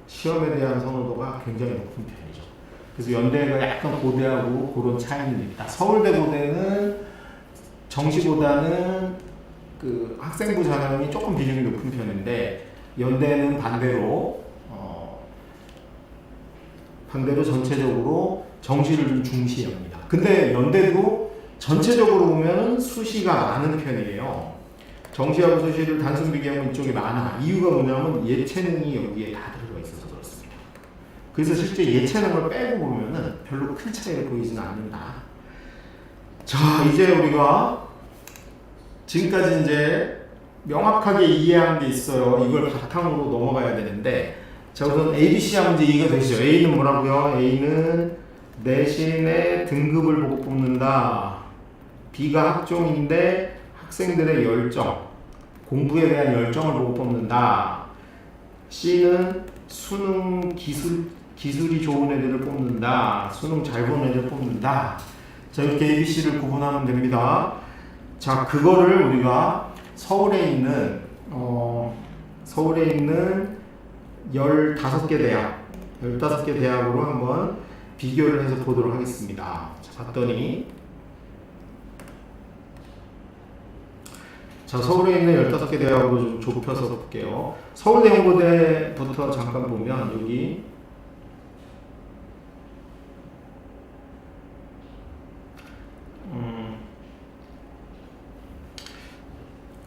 시험에 대한 선호도가 굉장히 높은 편이죠. 그래서 연대가 약간 고대하고 그런 차이는 있다. 서울대 고대는 정시보다는 그 학생부 전형이 조금 비중이 높은 편인데 연대는 반대로 전체적으로 정시를 좀 중시합니다. 근데 연대도 전체적으로 보면 수시가 많은 편이에요. 정시하고 수시를 단순 비교하면 이쪽이 많아. 이유가 뭐냐면 예체능이 여기에 다 들어가 있어서 그렇습니다. 그래서 실제 예체능을 빼고 보면은 별로 큰 차이를 보이지는 않는다. 자, 이제 우리가 지금까지 이제 명확하게 이해한 게 있어요. 이걸 바탕으로 넘어가야 되는데, 자, 우선 ABC 하면 이제 이해가 되시죠? A는 뭐라고요? A는 내신의 등급을 보고 뽑는다. B가 학종인데 학생들의 열정, 공부에 대한 열정을 보고 뽑는다. C는 수능 기술이 좋은 애들을 뽑는다. 수능 잘 보는 애들을 뽑는다. 자, 이렇게 ABC를 구분하면 됩니다. 자, 그거를 우리가 서울에 있는 15개 대학, 15개 대학으로 한번 비교를 해서 보도록 하겠습니다. 자, 봤더니 자, 서울에 있는 15개 대학으로 좀 좁혀서 볼게요. 서울대 연고대부터 잠깐 보면 여기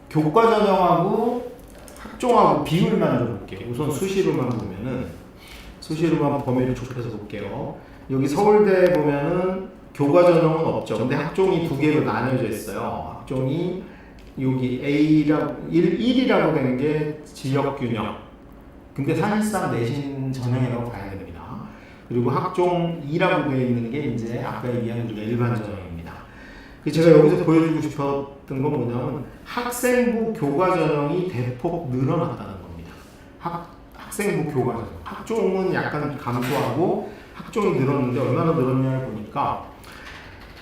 교과 전형하고 학종하고 비율만 좀 볼게요. 우선 수시로만 범위를 좁혀서 볼게요. 여기 서울대 보면은 교과 전형은 없죠. 근데 학종이 2개로 나뉘어져 있어요. 학종이 여기 A라고 1이라고 되는 게 지역균형. 근데 사실상 내신 전형이라고 봐야 됩니다. 그리고 학종 2라고 되어 있는 게 이제 아까 얘기한 일반 전형입니다. 제가 여기서 보여주고 싶었던 건 뭐냐면 학생부 교과 전형이 대폭 늘어났다는 겁니다. 학생부 교과 전형. 학종은 약간 감소하고 학종이 늘었는데 얼마나 늘었냐를 보니까,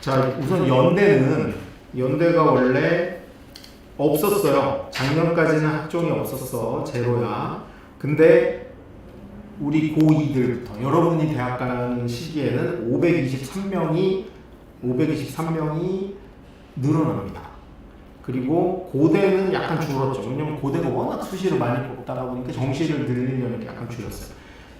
자, 우선 연대가 원래 없었어요. 작년까지는 학종이 없었어. 제로야. 근데 우리 고2들부터 여러분이 대학 가는 시기에는 523명이 늘어납니다. 그리고 고대는 약간 줄었죠. 왜냐면 고대가 워낙 수시를 많이 뽑다가 보니까 정시를 늘리려면 약간 줄였어요.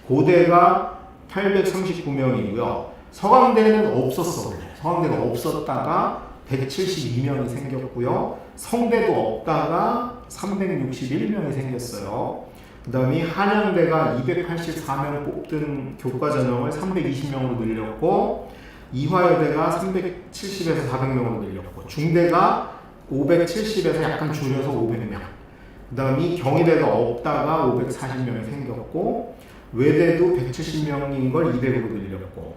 고대가 839명이고요. 서강대는 없었어. 서강대가 없었다가 172명이 생겼고요. 성대도 없다가 361명이 생겼어요. 그 다음에 한양대가 284명 뽑던 교과 전형을 320명으로 늘렸고, 이화여대가 370에서 400명으로 늘렸고, 중대가 570에서 약간 줄여서 500명. 그 다음에 경희대가 없다가 540명이 생겼고, 외대도 170명인 걸 200으로 늘렸고,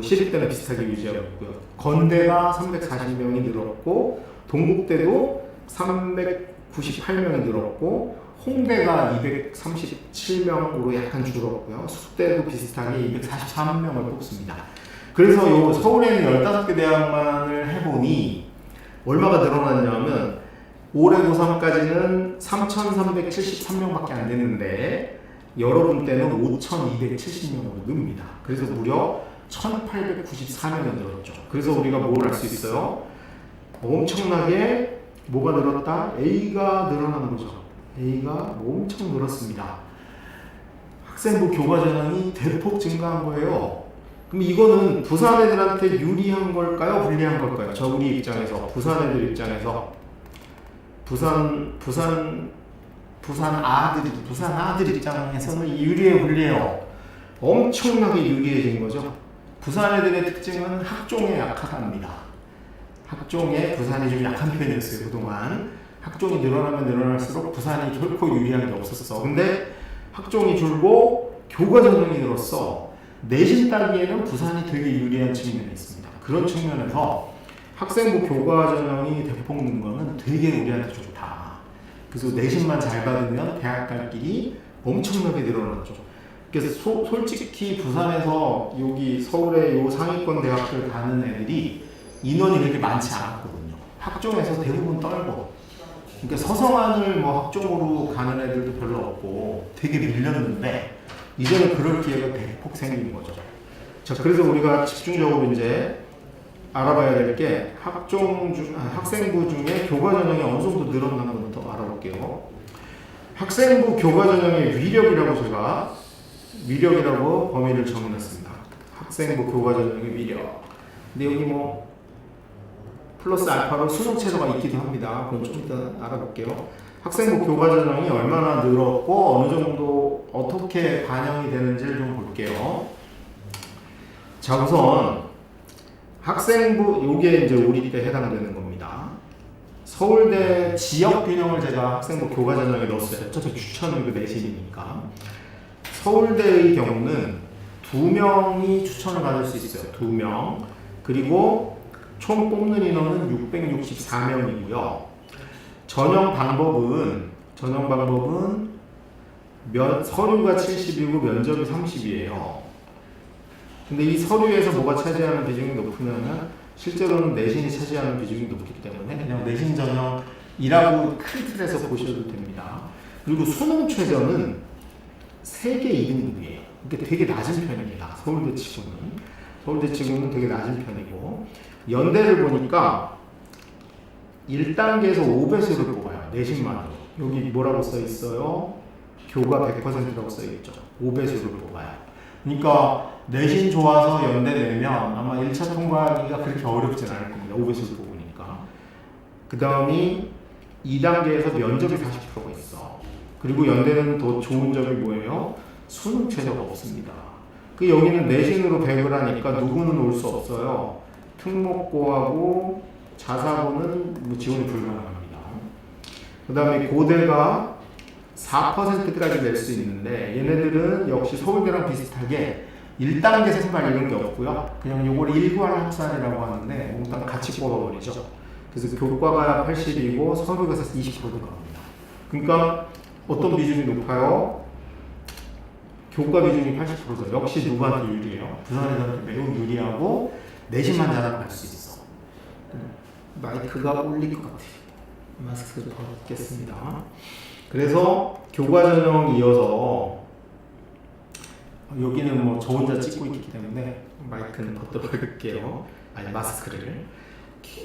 시립대는 비슷하게 유지하고 있고요. 건대가 340명이 늘었고, 동국대도 398명이 늘었고, 홍대가 237명으로 약간 줄었고요. 숙대도 비슷하게 243명을 뽑습니다. 그래서 요 서울에 있는 15개 대학만을 해보니 얼마가 늘어났냐면 올해 고3까지는 3,373명밖에 안 됐는데 여러분 때는 5,270명으로 늡니다. 그래서 무려 1,894명이 늘었죠. 그래서 우리가 뭘 알 수 있어요? 엄청나게 뭐가 늘었다? A가 늘어나는 거죠. A가 엄청 늘었습니다. 학생부 교과 전형이 대폭 증가한 거예요. 그럼 이거는 부산 애들한테 유리한 걸까요? 불리한 걸까요? 우리 입장에서, 부산 애들 입장에서, 부산 아들 입장에서는 유리해요, 불리해요? 엄청나게 유리해진 거죠. 부산 애들의 특징은 학종에 약하답니다. 학종에 부산이 좀 약한 편이었어요, 그동안. 학종이 늘어나면 늘어날수록 부산이 결코 유리한 게 없었어. 근데 학종이 줄고 교과 전형이 늘었어. 내신 따기에는 부산이 되게 유리한 측면이 있습니다. 그런 측면에서 학생부 교과 전형이 대폭 는 거는 되게 우리한테 좋다. 그래서 내신만 잘 받으면 대학 갈 길이 엄청나게 늘어났죠. 그래서 솔직히 부산에서 여기 서울의 요 상위권 대학들 가는 애들이 인원이 그렇게 많지 않았거든요. 학종에서 대부분 떨고. 그러니까 서성안을 뭐 학종으로 가는 애들도 별로 없고 되게 밀렸는데 이제는 그럴 기회가 대폭 생긴 거죠. 자, 그래서 우리가 집중적으로 이제 알아봐야 될 게 학생부 중에 교과 전형이 어느 정도 늘어난 것부터 알아볼게요. 학생부 교과 전형의 위력이라고 범위를 정해놨습니다. 학생부 교과 전형의 위력. 근데 여기 뭐 플러스 알파로 수능 체제가 있기도 합니다. 그건 좀 이따 알아볼게요. 학생부 교과 전형이 얼마나 늘었고 어느 정도 어떻게 반영이 되는지를 좀 볼게요. 자, 우선 학생부 요게 이제 우리 때 해당되는 겁니다. 서울대 지역 균형을 제가 학생부 교과 전형에 넣었어요. 어차피 추천은 그 내신이니까. 서울대의 경우는 2명이 추천을 받을 수 있어요. 2명. 그리고 총 뽑는 인원은 664명이고요. 전형 방법은 서류가 70이고 면접이 30이에요. 근데 이 서류에서 뭐가 차지하는 비중이 높으면 실제로는 내신이 차지하는 비중이 높기 때문에 그냥 내신 전형이라고 큰 틀에서 보셔도 됩니다. 그리고 수능 최저는 세계 2등급이에요. 그러니까 되게 낮은 편입니다. 서울대 치고는 되게 낮은 편이고 연대를 보니까 1단계에서 5배수를 뽑아요. 내신만으로. 여기 뭐라고 써 있어요? 교과 100%라고 써 있죠. 5배수를 뽑아요. 그러니까 내신 좋아서 연대 내면 아마 1차 통과하기가 그렇게 어렵진 않을 겁니다. 5배수를 뽑으니까. 그 다음이 2단계에서 면접이 40%가 있어. 그리고 연대는 더 좋은 점이 뭐예요? 수능 최저가 없습니다. 그 여기는 내신으로 100을 하니까 누구는 올 수 없어요. 특목고하고 자사고는 뭐 지원이 불가능합니다. 그 다음에 고대가 4%까지 낼 수 있는데 얘네들은 역시 서울대랑 비슷하게 1단계 선발 이런 게 없고요. 그냥 요걸 일괄 합산이라고 하는데 몽땅 같이 뽑아버리죠. 그래서 교과가 80이고 서류가 20% 들어갑니다. 그러니까 어떤 비중이 높아요? 교과 비중이 80%죠. 역시 누구한테 유리해요? 부산에서는 매우 유리하고 내신만 잘하면 갈 수 있어. 마이크가 울릴 것 같아요. 마스크를 더 넣겠습니다. 그래서 교과 전형 이어서 여기는 뭐 저 혼자 찍고 있기 때문에 마이크는 걷도록 할게요. 아니 마스크를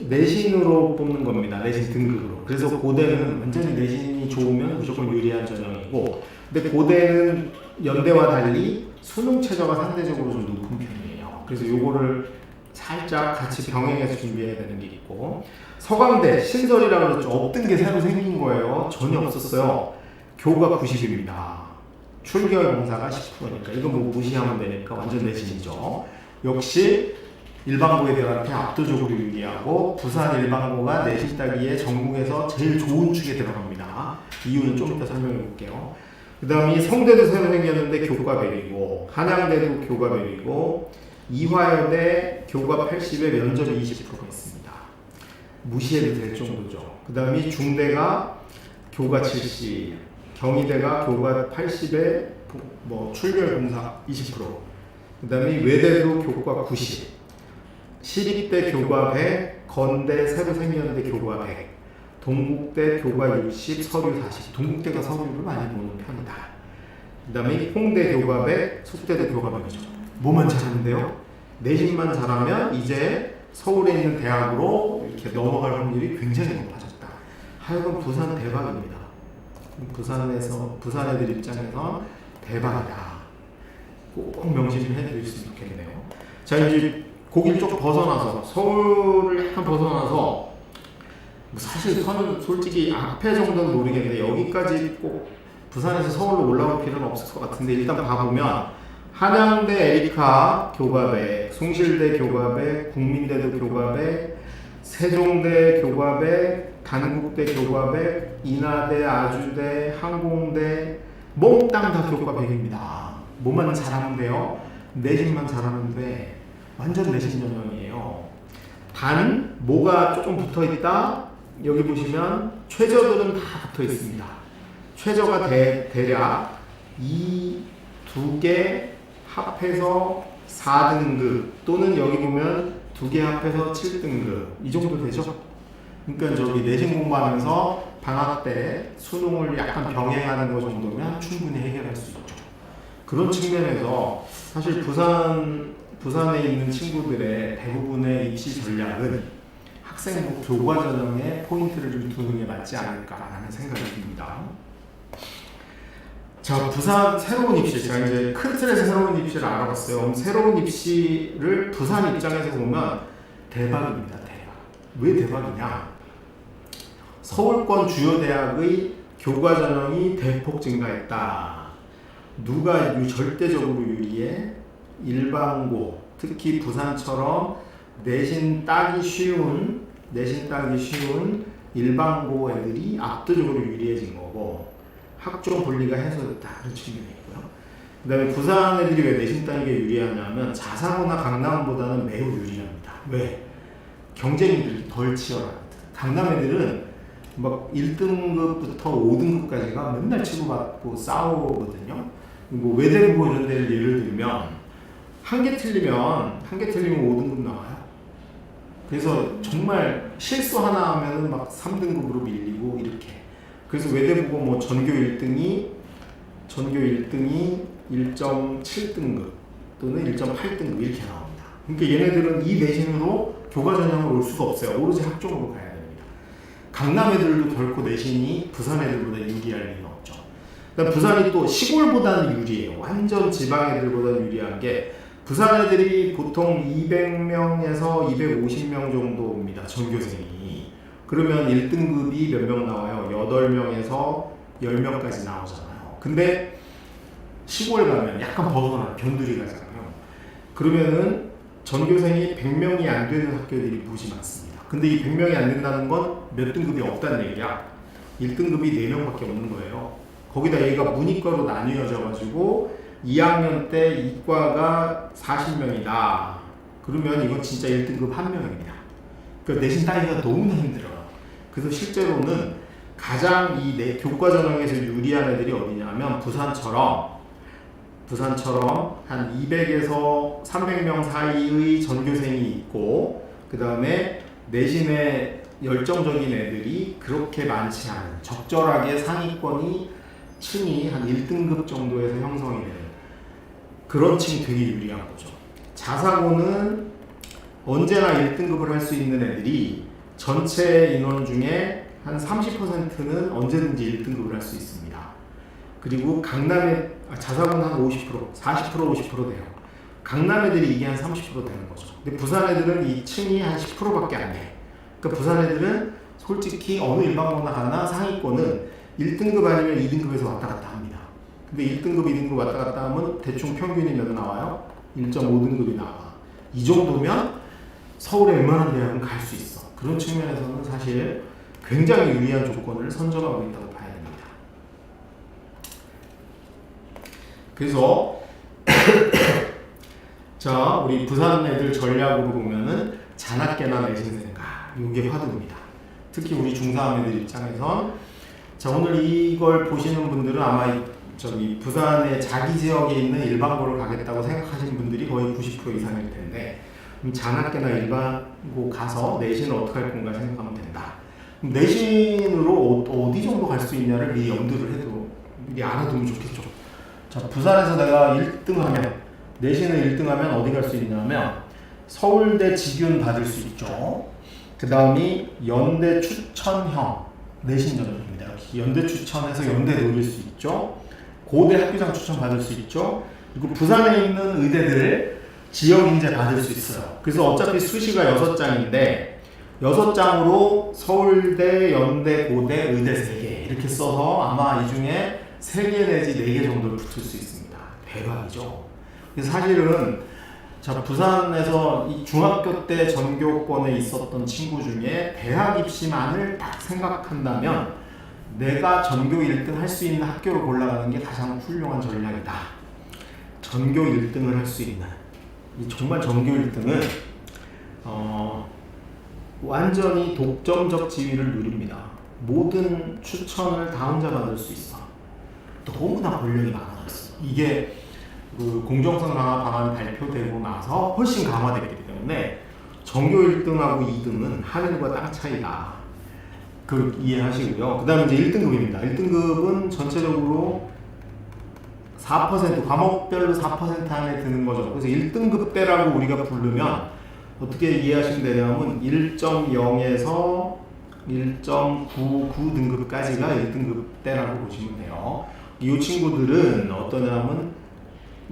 내신으로 뽑는 겁니다. 내신 등급으로. 그래서 고대는 완전히 내신이 좋으면 무조건 유리한 전형이고, 근데 고대는 연대와 달리 수능 최저가 상대적으로 좀 높은 편이에요. 그래서 요거를 살짝 같이 병행해서 준비해야 되는 게 있고, 서강대 신설이라고 그랬죠. 없던 게 새로 생긴 거예요. 전혀 없었어요. 교과 90입니다. 출결 공사가 10%니까 이거 뭐 무시하면 되니까 완전 내신이죠. 역시 일반고 애들한테 압도적으로 유리하고 부산 일반고가 내신 따기에 전국에서 제일 좋은 축에 들어갑니다. 이유는 좀 이따 설명해 볼게요. 그 다음에 성대도 새로 생겼는데 교과 100이고 한양대도 교과 100이고 이화여대 교과 80에 면접이 20%가 있습니다. 무시해도 될 정도죠. 그 다음에 중대가 교과 70, 경희대가 교과 80에 뭐 출결 공사 20%, 그 다음에 외대도 교과 90, 시립대 교과 100, 건대 새로 생겼는데 교과 100, 동국대 교과 60, 서류 40. 동국대가 서류를 많이 보는 편이다. 그 다음에 홍대 교과 100, 숙대도 교과 100이죠. 뭐만 잘하는데요? 내신만 잘하면 이제 서울에 있는 대학으로 이렇게 넘어갈 확률이 굉장히 높아졌다. 하여간 부산은 대박입니다. 부산 애들 입장에서 대박이다. 꼭 명시 좀 해드렸으면 좋겠네요. 자, 이제 거기를 조금 벗어나서 서울을 약간 벗어나서 사실 저는 솔직히 앞에 정도는 모르겠는데 여기까지 꼭 부산에서 서울로 올라올 필요는 없을 것 같은데 일단 봐보면 한양대 에리카 교과백, 숭실대 교과백, 국민대도 교과백, 세종대 교과백, 단국대 교과백, 인하대, 아주대, 항공대 몽땅 다 교과백입니다. 뭐만 잘하면 돼요? 내신만 잘하면 돼. 완전 내신 전형이에요. 단 뭐가 조금 붙어있다? 여기 보시면 최저들은 다 붙어있습니다. 최저가 대략 이 두 개 합해서 4등급 또는 여기 보면 두 개 합해서 7등급 이 정도 되죠? 그러니까 저기 내신 공부하면서 방학 때 수능을 약간 병행하는 것 정도면 충분히 해결할 수 있죠. 그런 측면에서 사실 부산에 있는 친구들의 대부분의 입시 전략은 학생부 교과 전형에 포인트를 좀 두는 게 맞지 않을까라는 생각이 듭니다. 자, 부산 새로운 입시, 제가 이제 큰 틀에서 새로운 입시를 알아봤어요. 그럼 새로운 입시를 부산 입장에서 보면 대박입니다. 대박. 왜 대박이냐? 서울권 주요 대학의 교과 전형이 대폭 증가했다. 누가 절대적으로 유리해? 일반고, 특히 부산처럼 내신 따기 쉬운 일반고 애들이 압도적으로 유리해진 거고 학종 분리가 해소됐다. 그런 측면이 있고요. 그 다음에 부산 애들이 왜 내신 따기가 유리하냐면 자사고나 강남보다는 매우 유리합니다. 왜? 경쟁이 덜 치열합니다. 강남 애들은 막 1등급부터 5등급까지가 맨날 치고받고 싸우거든요. 뭐 외대고 이런 데를 예를 들면 한 개 틀리면 5등급 나와요. 그래서 정말 실수 하나 하면은 막 3등급으로 밀리고 이렇게. 그래서 외대보고 뭐 전교 1등이 1.7등급 또는 1.8등급 이렇게 나옵니다. 그러니까 얘네들은 이 내신으로 교과 전형을 올 수가 없어요. 오로지 학종으로 가야 됩니다. 강남 애들도 결코 내신이 부산 애들보다 유리할 리는 없죠. 그다음 부산이 또 시골보다는 유리해요. 완전 지방 애들보다는 유리한 게 부산 애들이 보통 200명에서 250명 정도입니다. 전교생이. 그러면 1등급이 몇 명 나와요? 8명에서 10명까지 나오잖아요. 근데 시골 가면 약간 벗어나 변두리 가잖아요. 그러면은 전교생이 100명이 안 되는 학교들이 무지 많습니다. 근데 이 100명이 안 된다는 건 몇 등급이 없다는 얘기야. 1등급이 4명밖에 없는 거예요. 거기다 얘가 문이과로 나뉘어져 가지고 2학년 때 이과가 40명이다. 그러면 이건 진짜 1등급 1명입니다. 그러니까 내신 따기가 너무나 힘들어요. 그래서 실제로는 가장 이 교과 전형에서 유리한 애들이 어디냐면 부산처럼 한 200에서 300명 사이의 전교생이 있고 그 다음에 내신에 열정적인 애들이 그렇게 많지 않은 적절하게 상위권이 층이 한 1등급 정도에서 형성이 되는 그런 층이 되게 유리한 거죠. 자사고는 언제나 1등급을 할 수 있는 애들이 전체 인원 중에 한 30%는 언제든지 1등급을 할 수 있습니다. 그리고 강남의 자사고는 한 50%, 40% 돼요. 강남 애들이 이게 한 30% 되는 거죠. 근데 부산 애들은 이 층이 한 10%밖에 안 돼. 그러니까 부산 애들은 솔직히 어느 일반고나 가나 상위권은 1등급 아니면 2등급에서 왔다 갔다 합니다. 근데 1등급, 2등급 왔다 갔다 하면 대충 평균이 몇 나와요? 1.5등급이 나와. 이 정도면 서울의 웬만한 대학은 갈 수 있어. 그런 측면에서는 사실 굉장히 유리한 조건을 선점하고 있다고 봐야 됩니다. 그래서 자, 우리 부산 애들 전략으로 보면은 잔학계나 내신생각 이게 화두입니다. 특히 우리 중3 애들 입장에선 자, 오늘 이걸 보시는 분들은 아마 저기 부산의 자기 지역에 있는 일반고를 가겠다고 생각하시는 분들이 거의 90% 이상일 텐데 잔학계나 일반고 가서 내신을 어떻게 할 건가 생각하면 된다. 그럼 내신으로 어디 정도 갈 수 있냐를 미리 염두를 해도 미리 알아두면 좋겠죠. 자, 부산에서 내가 1등하면 내신을 1등하면 어디 갈 수 있냐면 서울대 직윤 받을 수 있죠. 그 다음이 연대 추천형 내신 전형입니다. 연대 추천해서 연대 노릴 수 있죠. 고대 학교장 추천 받을 수 있죠. 그리고 부산에 있는 의대들 지역 인재 받을 수 있어요. 그래서 어차피 수시가 6장인데 6장으로 서울대, 연대, 고대, 의대 3개 이렇게 써서 아마 이 중에 3개 내지 4개 정도를 붙을 수 있습니다. 대박이죠. 그래서 사실은 자, 부산에서 이 중학교 때 전교권에 있었던 친구 중에 대학 입시만을 딱 생각한다면 내가 전교 1등 할 수 있는 학교를 골라가는 게 가장 훌륭한 전략이다. 전교 1등을 할 수 있는 정말 전교 1등은 완전히 독점적 지위를 누립니다. 모든 추천을 다 혼자 받을 수 있어. 너무나 권력이 많아졌어. 이게 그 공정성 강화 방안 발표되고 나서 훨씬 강화됐기 때문에 전교 1등하고 2등은 하늘과 땅 차이다. 그 이해하시고요. 그 다음에 이제 1등급입니다. 1등급은 전체적으로 4% 과목별로 4% 안에 드는 거죠. 그래서 1등급 대라고 우리가 부르면 어떻게 이해하시면 되냐면 1.0에서 1.99 등급까지가 1등급 대라고 보시면 돼요. 이 친구들은 어떠냐면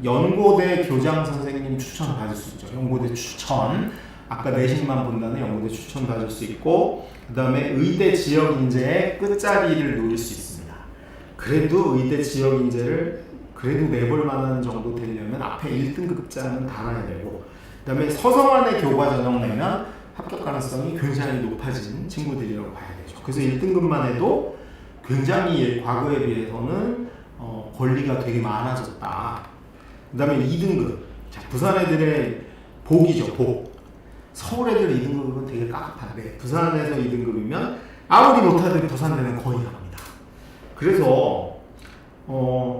연고대 교장 선생님 추천 받을 수 있죠. 연고대 추천. 아까 내신만 본다는 연고대 추천 받을 수 있고, 그 다음에 의대 지역 인재의 끝자리를 노릴 수 있습니다. 그래도 의대 지역 인재를 그래도 내볼 만한 정도 되려면 앞에 1등급자는 달아야 되고, 그 다음에 서성안의 교과 전형 내면 합격 가능성이 굉장히 높아진 친구들이라고 봐야 되죠. 그래서 1등급만 해도 굉장히 과거에 비해서는 권리가 되게 많아졌다. 그 다음에 2등급. 자, 부산 애들의 복이죠, 복. 서울 애들 2등급은 되게 깝깝한데, 부산에서 2등급이면 아무리 못하든 부산대는 거의 갑니다. 그래서,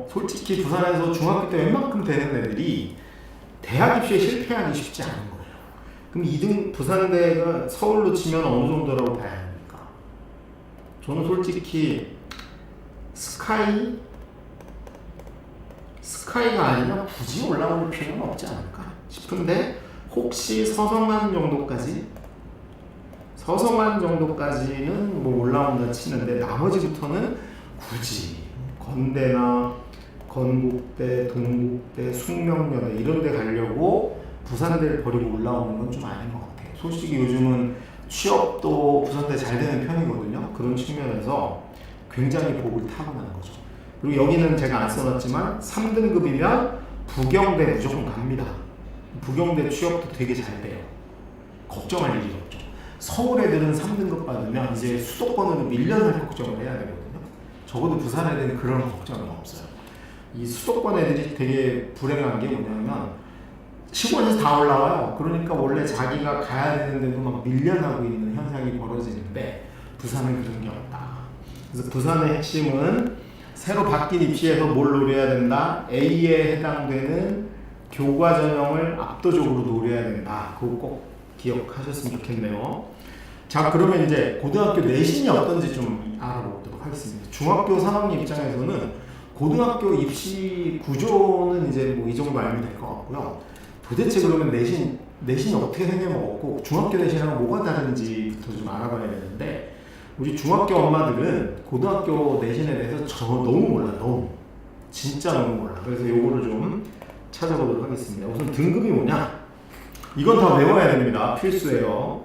솔직히 부산에서 중학교 때 웬만큼 되는 애들이 대학 입시에 실패하기 쉽지 않은 거예요. 그럼 2등 부산대가 서울로 치면 어느 정도라고 봐야 합니까? 저는 솔직히 스카이가 아니면 굳이 올라올 필요는 없지 않을까 싶은데, 혹시 서성한 정도까지는 뭐 올라온다 치는데 나머지부터는 굳이 건대나 건국대, 동국대, 숙명여대 이런 데 가려고 부산대를 버리고 올라오는 건 좀 아닌 것 같아요. 솔직히 요즘은 취업도 부산대 잘 되는 편이거든요. 그런 측면에서 굉장히 복을 타고나는 거죠. 그리고 여기는 제가 안 써놨지만 3등급이면 부경대 무조건 갑니다. 부경대 취업도 되게 잘 돼요. 걱정할 일이 없죠. 서울 애들은 3등급 받으면 이제 수도권으로 밀려날 걱정을 해야 되거든요. 적어도 부산 애들은 그런 걱정은 없어요. 이 수도권 애들이 되게 불행한 게 뭐냐면 시골에서 다 올라와요. 그러니까 원래 자기가 가야 되는데도 막 밀려나고 있는 현상이 벌어지는데 부산은 그런 게 없다. 그래서 부산의 핵심은 새로 바뀐 입시에서 뭘 노려야 된다? A에 해당되는 교과 전형을 압도적으로 노려야 된다. 그거 꼭 기억하셨으면 좋겠네요. 자, 그러면 이제 고등학교 내신이 어떤지 좀 알아보도록 하겠습니다. 중학교 3학년 입장에서는 고등학교 입시 구조는 이제 뭐 이 정도 알면 될 것 같고요. 도대체 그러면 내신이 어떻게 생겨먹었고 중학교 내신하고 뭐가 다른지부터 좀 알아봐야 되는데, 우리 중학교 엄마들은 고등학교 내신에 대해서 너무 몰라. 진짜 너무 몰라. 그래서 요거를 좀 찾아보도록 하겠습니다. 우선 등급이 뭐냐? 이건 다 외워야 됩니다. 필수예요.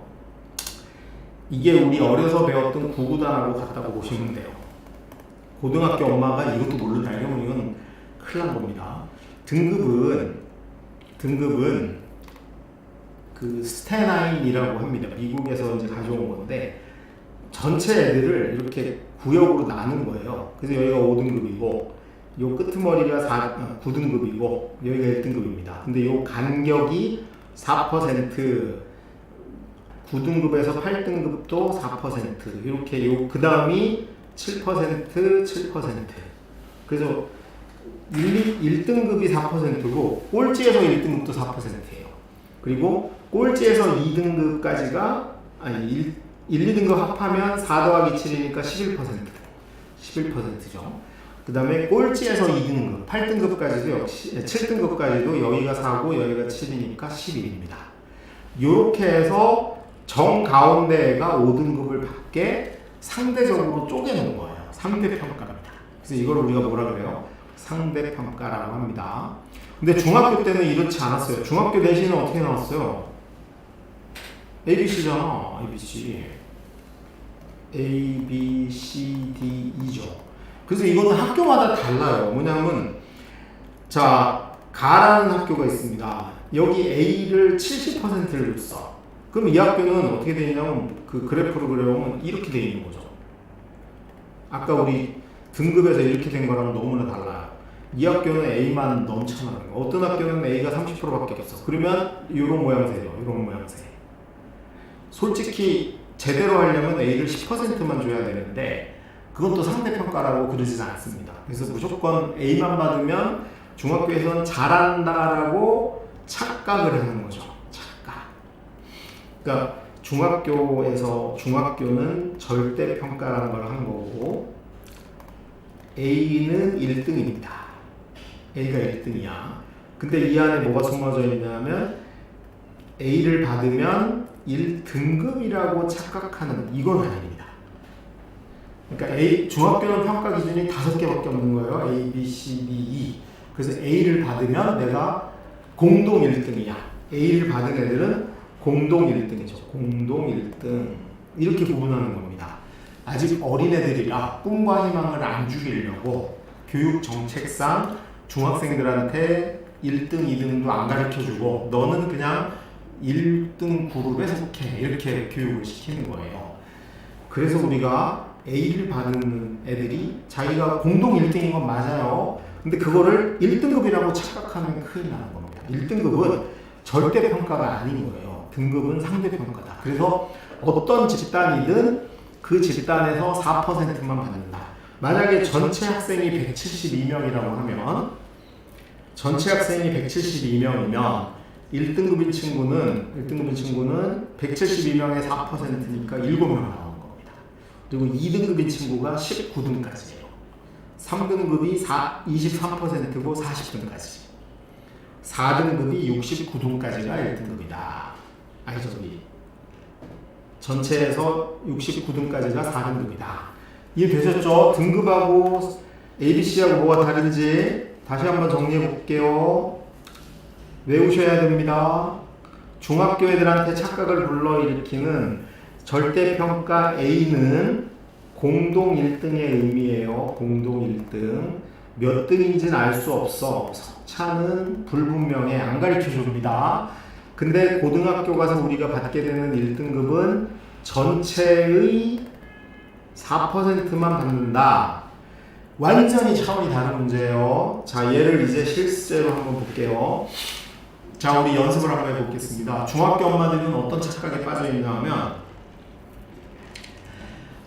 이게 우리 어려서 배웠던 구구단하고 같다고 보시면 돼요. 고등학교 엄마가 이것도 모른다 이러면 이건 큰일 난 겁니다. 등급은 그 스테나인이라고 합니다. 미국에서 이제 가져온 건데 전체 애들을 이렇게 구역으로 나눈 거예요. 그래서 여기가 5등급이고 요 끄트머리가 9등급이고 여기가 1등급입니다. 근데 요 간격이 4%, 9등급에서 8등급도 4%, 이렇게 그 다음이 7%. 그래서 1등급이 4%고 꼴찌에서 1등급도 4%예요. 그리고 꼴찌에서 2등급까지가 1, 2등급 합하면 4 더하기 7이니까 11%죠. 그 다음에 꼴찌에서 2등급, 8등급까지도 역시 7등급까지도 여기가 4고 여기가 7이니까 11입니다. 이렇게 해서 정가운데가 5등급을 받게 상대적으로 쪼개는 거예요. 상대평가랍니다. 그래서 이걸 우리가 뭐라 그래요? 상대평가라고 합니다. 근데 중학교 때는 이렇지 않았어요. 중학교 내신은 어떻게 나왔어요? ABC잖아. ABC. A, B, C, D, E죠. 그래서 이거는 학교마다 달라요. 뭐냐면 자, 가라는 학교가 있습니다. 여기 A를 70%를 줬어. 그럼 이 학교는 어떻게 되어 있냐면 그 그래프로 그려보면 이렇게 되어 있는 거죠. 아까 우리 등급에서 이렇게 된 거랑 너무나 달라요. 이 학교는 A만 넘쳐나는 거. 어떤 학교는 A가 30%밖에 없어. 그러면 이런 모양새예요. 이런 모양새. 솔직히 제대로 하려면 A를 10%만 줘야 되는데 그건 또 상대평가라고 그러지는 않습니다. 그래서 무조건 A만 받으면 중학교에서는 잘한다라고 착각을 하는 거죠. 착각. 그러니까 중학교는 절대평가라는 걸 한 거고 A는 1등입니다. A가 1등이야. 근데 이 안에 뭐가 숨어져 있냐면 A를 받으면 1등급이라고 착각하는 이건 아닙니다. 그러니까 중학교는 평가 기준이 5개밖에 없는 거예요. A, B, C, D, E. 그래서 A를 받으면 내가 공동 1등이야. A를 받은 애들은 공동 1등이죠. 공동 1등. 이렇게 구분하는 겁니다. 아직 어린애들이라 꿈과 희망을 안 죽이려고 교육 정책상 중학생들한테 1등, 2등도 안 가르쳐주고 너는 그냥 1등 그룹에 속해 이렇게 교육을 시키는 거예요. 그래서 우리가 A를 받는 애들이 자기가 공동 1등인 건 맞아요. 근데 그거를 1등급이라고 착각하면 큰일 나는 겁니다. 1등급은 절대평가가 아닌 거예요. 등급은 상대평가다. 그래서 어떤 집단이든 그 집단에서 4%만 받는다. 만약에 전체 학생이 172명이라고 하면 전체 학생이 172명이면 1등급인 친구는 172명의 4%니까 7명 나오는 겁니다. 그리고 2등급인 친구가 19등까지예요. 3등급이 23%고 40등까지. 4등급이 69등까지가 1등급이다. 아니 저기 전체에서 69등까지가 4등급이다. 이해되셨죠? 등급하고 ABC하고 뭐가 다른지 다시 한번 정리해 볼게요. 외우셔야 됩니다. 중학교 애들한테 착각을 불러일으키는 절대평가 A는 공동 1등의 의미예요. 공동 1등. 몇 등인지는 알 수 없어. 석차는 불분명해. 안 가르쳐줍니다. 근데 고등학교 가서 우리가 받게 되는 1등급은 전체의 4%만 받는다. 완전히 차원이 다른 문제예요. 자, 얘를 이제 실제로 한번 볼게요. 자, 우리 연습을 한번 해보겠습니다. 중학교 엄마들은 어떤 착각에 빠져있냐 하면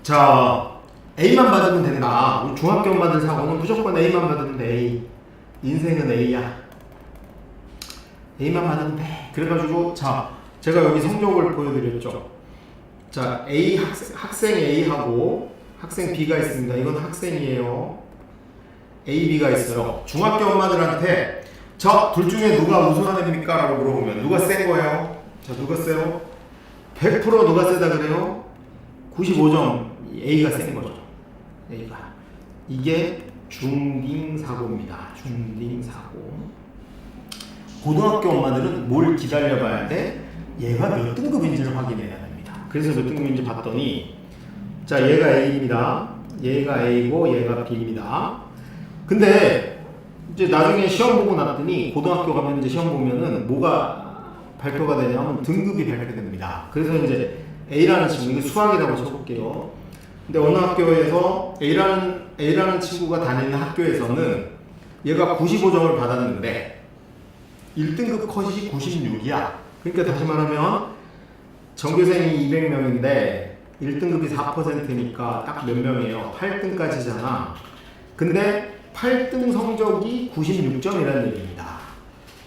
자, A만 받으면 된다. 우리 중학교 엄마들 사고는 무조건 A만 받으면 돼. A. 인생은 A야. A만 받으면 돼. 그래가지고 자, 제가 여기 성적을 보여드렸죠. 자, A 학생 A하고 학생 B가 있습니다. 이건 학생이에요. A, B가 있어요. 중학교 엄마들한테 저 둘 중에 누가 우수한 애입니까? 라고 물어보면 누가 센 거예요? 자, 누가 세요? 100% 누가 세다 그래요? 95점 A가 센 거죠. A가. 이게 중딩사고입니다. 중딩사고. 고등학교 엄마들은 뭘 기다려봐야 돼? 얘가 몇 등급인지를 확인해야 됩니다. 그래서 몇 등급인지 봤더니 자, 얘가 A입니다. 얘가 A고 얘가 B입니다. 근데 이제 나중에 시험 보고 나왔더니 고등학교 가면 이제 시험 보면은 뭐가 발표가 되냐면 등급이 발표됩니다. 그래서 이제 A라는 친구, 이거 수학이라고 쳐볼게요. 근데 어느 학교에서 A라는 친구가 다니는 학교에서는 얘가 95점을 받았는데 1등급 컷이 96이야. 그러니까 다시 말하면 전교생이 200명인데 1등급이 4%니까 딱 몇 명이에요? 8등까지잖아. 근데 8등 성적이 96점이라는 얘기입니다.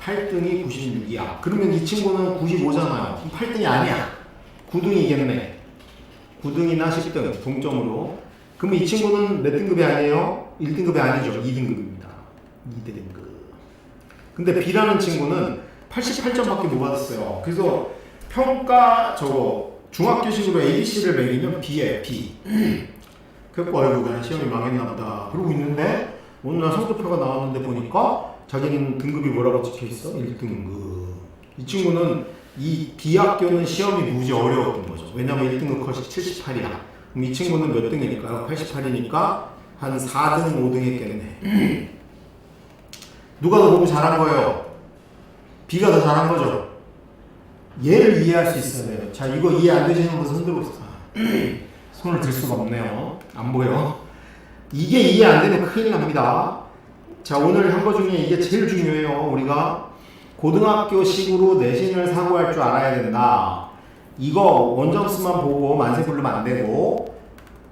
8등이 96이야. 그러면 이 친구는 95잖아요. 8등이 아니야. 9등이겠네. 9등이나 10등 동점으로. 그러면 이 친구는 몇 등급이 아니에요? 1등급이 아니죠. 2등급입니다. 2등급. 근데 B라는 친구는 88점밖에 못 받았어요. 그래서 평가 중학교식으로 ABC를 매기면 B에 B. 그래서 아이고 그냥 시험이 망했나 보다 그러고 있는데 어느 날 성적표가 나왔는데 보니까 자기는 등급이 뭐라고 찍혀있어? 1등급. 이 친구는 이 B학교는 시험이 무지 어려웠던 거죠. 왜냐면 1등급 컷이 78이야. 그럼 이 친구는 몇 등이니까요? 88이니까 한 4등, 5등 했겠네. 누가 더 공부 잘한 거예요? B가 더 잘한 거죠. 얘를 이해할 수 있어야 돼요. 자, 이거 이해 안 되시는 분은 손 들어보세요. 손을 들 수가 없네요. 안 보여. 이게 이해 안 되면 큰일 납니다. 자, 오늘 한 거 중에 이게 제일 중요해요. 우리가 고등학교식으로 내신을 사고할 줄 알아야 된다. 이거 원점수만 보고 만세 부르면 안 되고,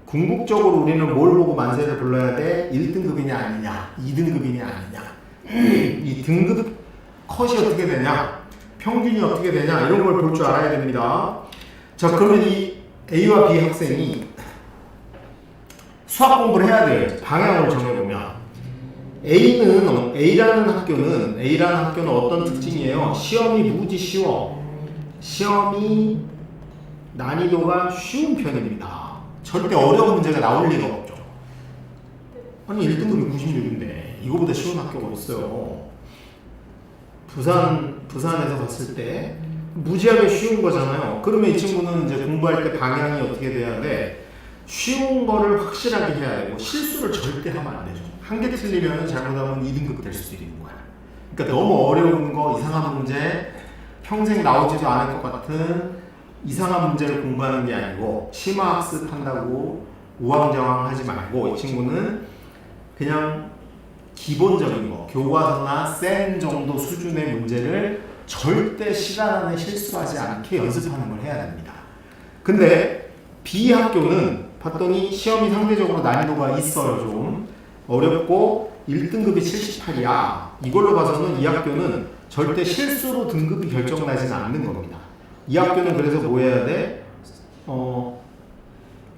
궁극적으로 우리는 뭘 보고 만세를 불러야 돼? 1등급이냐 아니냐, 2등급이냐 아니냐, 이 등급 컷이 어떻게 되냐, 평균이 어떻게 되냐, 이런 걸 볼 줄 알아야 됩니다. 자, 그러면 이 A와 B 학생이 수학 공부를 해야 돼요. 방향을 정해보면 A라는 학교는 어떤 특징이에요? 시험이 무지 쉬워. 시험이 난이도가 쉬운 편입니다. 절대 어려운 문제가 나올 리가 없죠. 아니 1등급이 96인데 이거보다 쉬운 학교가 없어요. 부산에서 봤을 때 무지하게 쉬운 거잖아요. 그러면 이 친구는 이제 공부할 때 방향이 어떻게 돼야 돼? 쉬운 거를 확실하게 해야 되고 실수를 절대 하면 안 되죠. 한 개 틀리면 잘못하면 2등급 될 수도 있는 거야. 그러니까 너무 어려운 거, 이상한 문제, 평생 나오지도 않을 것 같은 이상한 문제를 공부하는 게 아니고 심화학습한다고 우왕좌왕 하지 말고 이 친구는 그냥 기본적인 거, 교과서나 쌤 정도 수준의 문제를 절대 시간 안에 실수하지 않게 연습하는 걸 해야 됩니다. 근데 B 학교는 봤더니 시험이 상대적으로 난이도가 있어요. 좀 어렵고 1등급이 78이야. 이걸로 봐서는 이 학교는 절대 실수로 등급이 결정나지는 않는 겁니다. 이 학교는 그래서 뭐 해야 돼?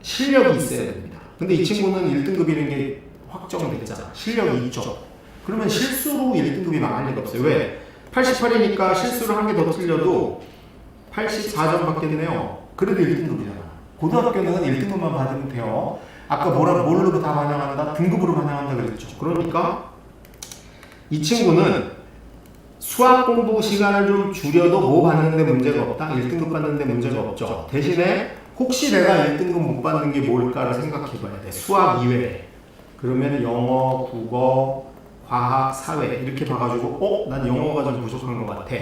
실력이 있어야 됩니다. 근데 이 친구는 1등급이라는 게 확정됐잖아. 실력이 있죠. 그러면 실수로 1등급이 망할 리가 없어요. 왜? 88이니까 실수를 한 개 더 틀려도 84점 받겠네요. 그래도 1등급이잖아. 고등학교는 1등급만 받으면 돼요. 아까 뭘로 다 반영한다? 등급으로 반영한다 그랬죠. 그러니까 이 친구는 수학 공부 시간을 좀 줄여도 뭐 받는데 문제가 없다? 1등급 받는데 문제가 없죠. 대신에 혹시 내가 1등급 못 받는 게 뭘까를 생각해 봐야 돼. 수학 이외에. 그러면 영어, 국어, 과학, 사회 이렇게 봐가지고 난 영어가 좀 부족한 것 같아.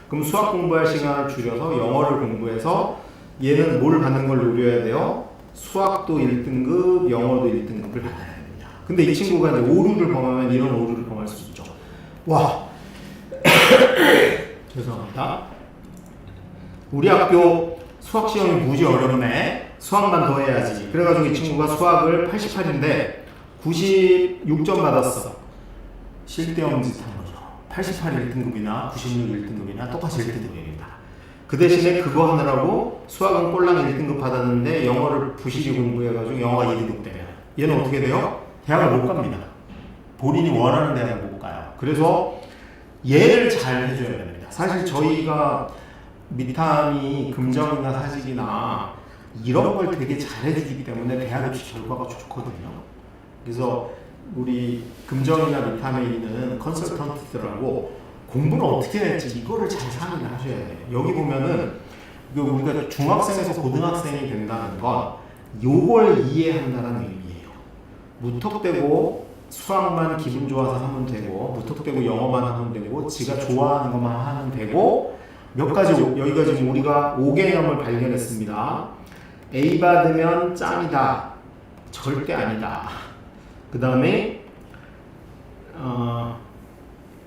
그럼 수학 공부할 시간을 줄여서 영어를 공부해서 얘는 뭘 받는 걸 노려야 돼요? 수학도 1등급, 영어도 1등급을 받아야 됩니다. 근데 이 친구가 이제 오류를 범하면 이런 오류를 범할 수 있죠. 와, 죄송합니다. 우리 학교 수학 시험이 무지 어렵네. 수학만 더 해야지. 그래가지고 이 친구가 수학을 88인데 96점 받았어. 쓸데없는 짓 한 거죠. 88 1등급이나 96 1등급이나 똑같이 1등급입니다. 그 대신에 그거 하느라고 수학은 꼴랑 1등급 받았는데 영어를 부실히 공부해가지고 영어가 2등급 되면 얘는 어떻게 돼요? 대학을 못 갑니다. 본인이 원하는 대학을 못 가요. 그래서 얘를 잘 해줘야 됩니다. 사실 저희가 미탐이 금정이나 사직이나 이런 걸 되게 잘 해주기 때문에 대학 입시 결과가 좋거든요. 그래서 우리 금정이나 미탐에 있는 컨설턴트들하고 공부를 어떻게 할지 이거를 잘 상의를 하셔야 돼요. 여기 보면은 우리가 중학생에서 고등학생이 된다는 건 요걸 이해한다는 의미예요. 무턱대고 수학만 기분 좋아서 하면 되고 무턱대고 영어만 하면 되고 지가 좋아하는 것만 하면 되고 몇 가지 여기가 지금 우리가 5개념을 발견했습니다. A 받으면 짱이다. 절대 아니다. 그 다음에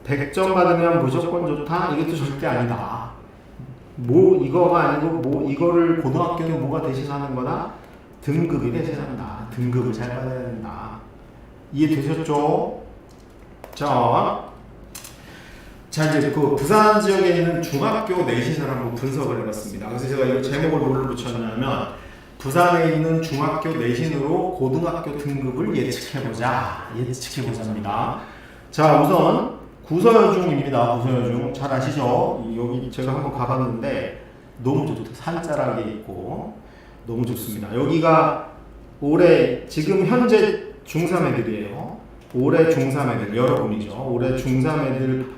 100점 받으면 무조건 좋다. 이것도 절대 아니다. 뭐 이거가 아니고 뭐 이거를 고등학교는 뭐가 대신하는 거다? 등급이 대신한다. 등급을 잘 받아야 된다. 이해되셨죠? 자 이제 그 부산 지역에 있는 중학교 내신을 한번 분석을 해봤습니다. 그래서 제가 이 제목을 뭘로 붙였냐면 부산에 있는 중학교 내신으로 고등학교 등급을 예측해보자입니다. 자, 우선 구서여중입니다. 구서여중 잘 아시죠? 여기 제가 한번 가봤는데 너무 좋다. 산자락에 있고 너무 좋습니다. 여기가 올해 지금 현재 중3 애들이에요. 올해 중3 애들 여러분이죠. 올해 중3 애들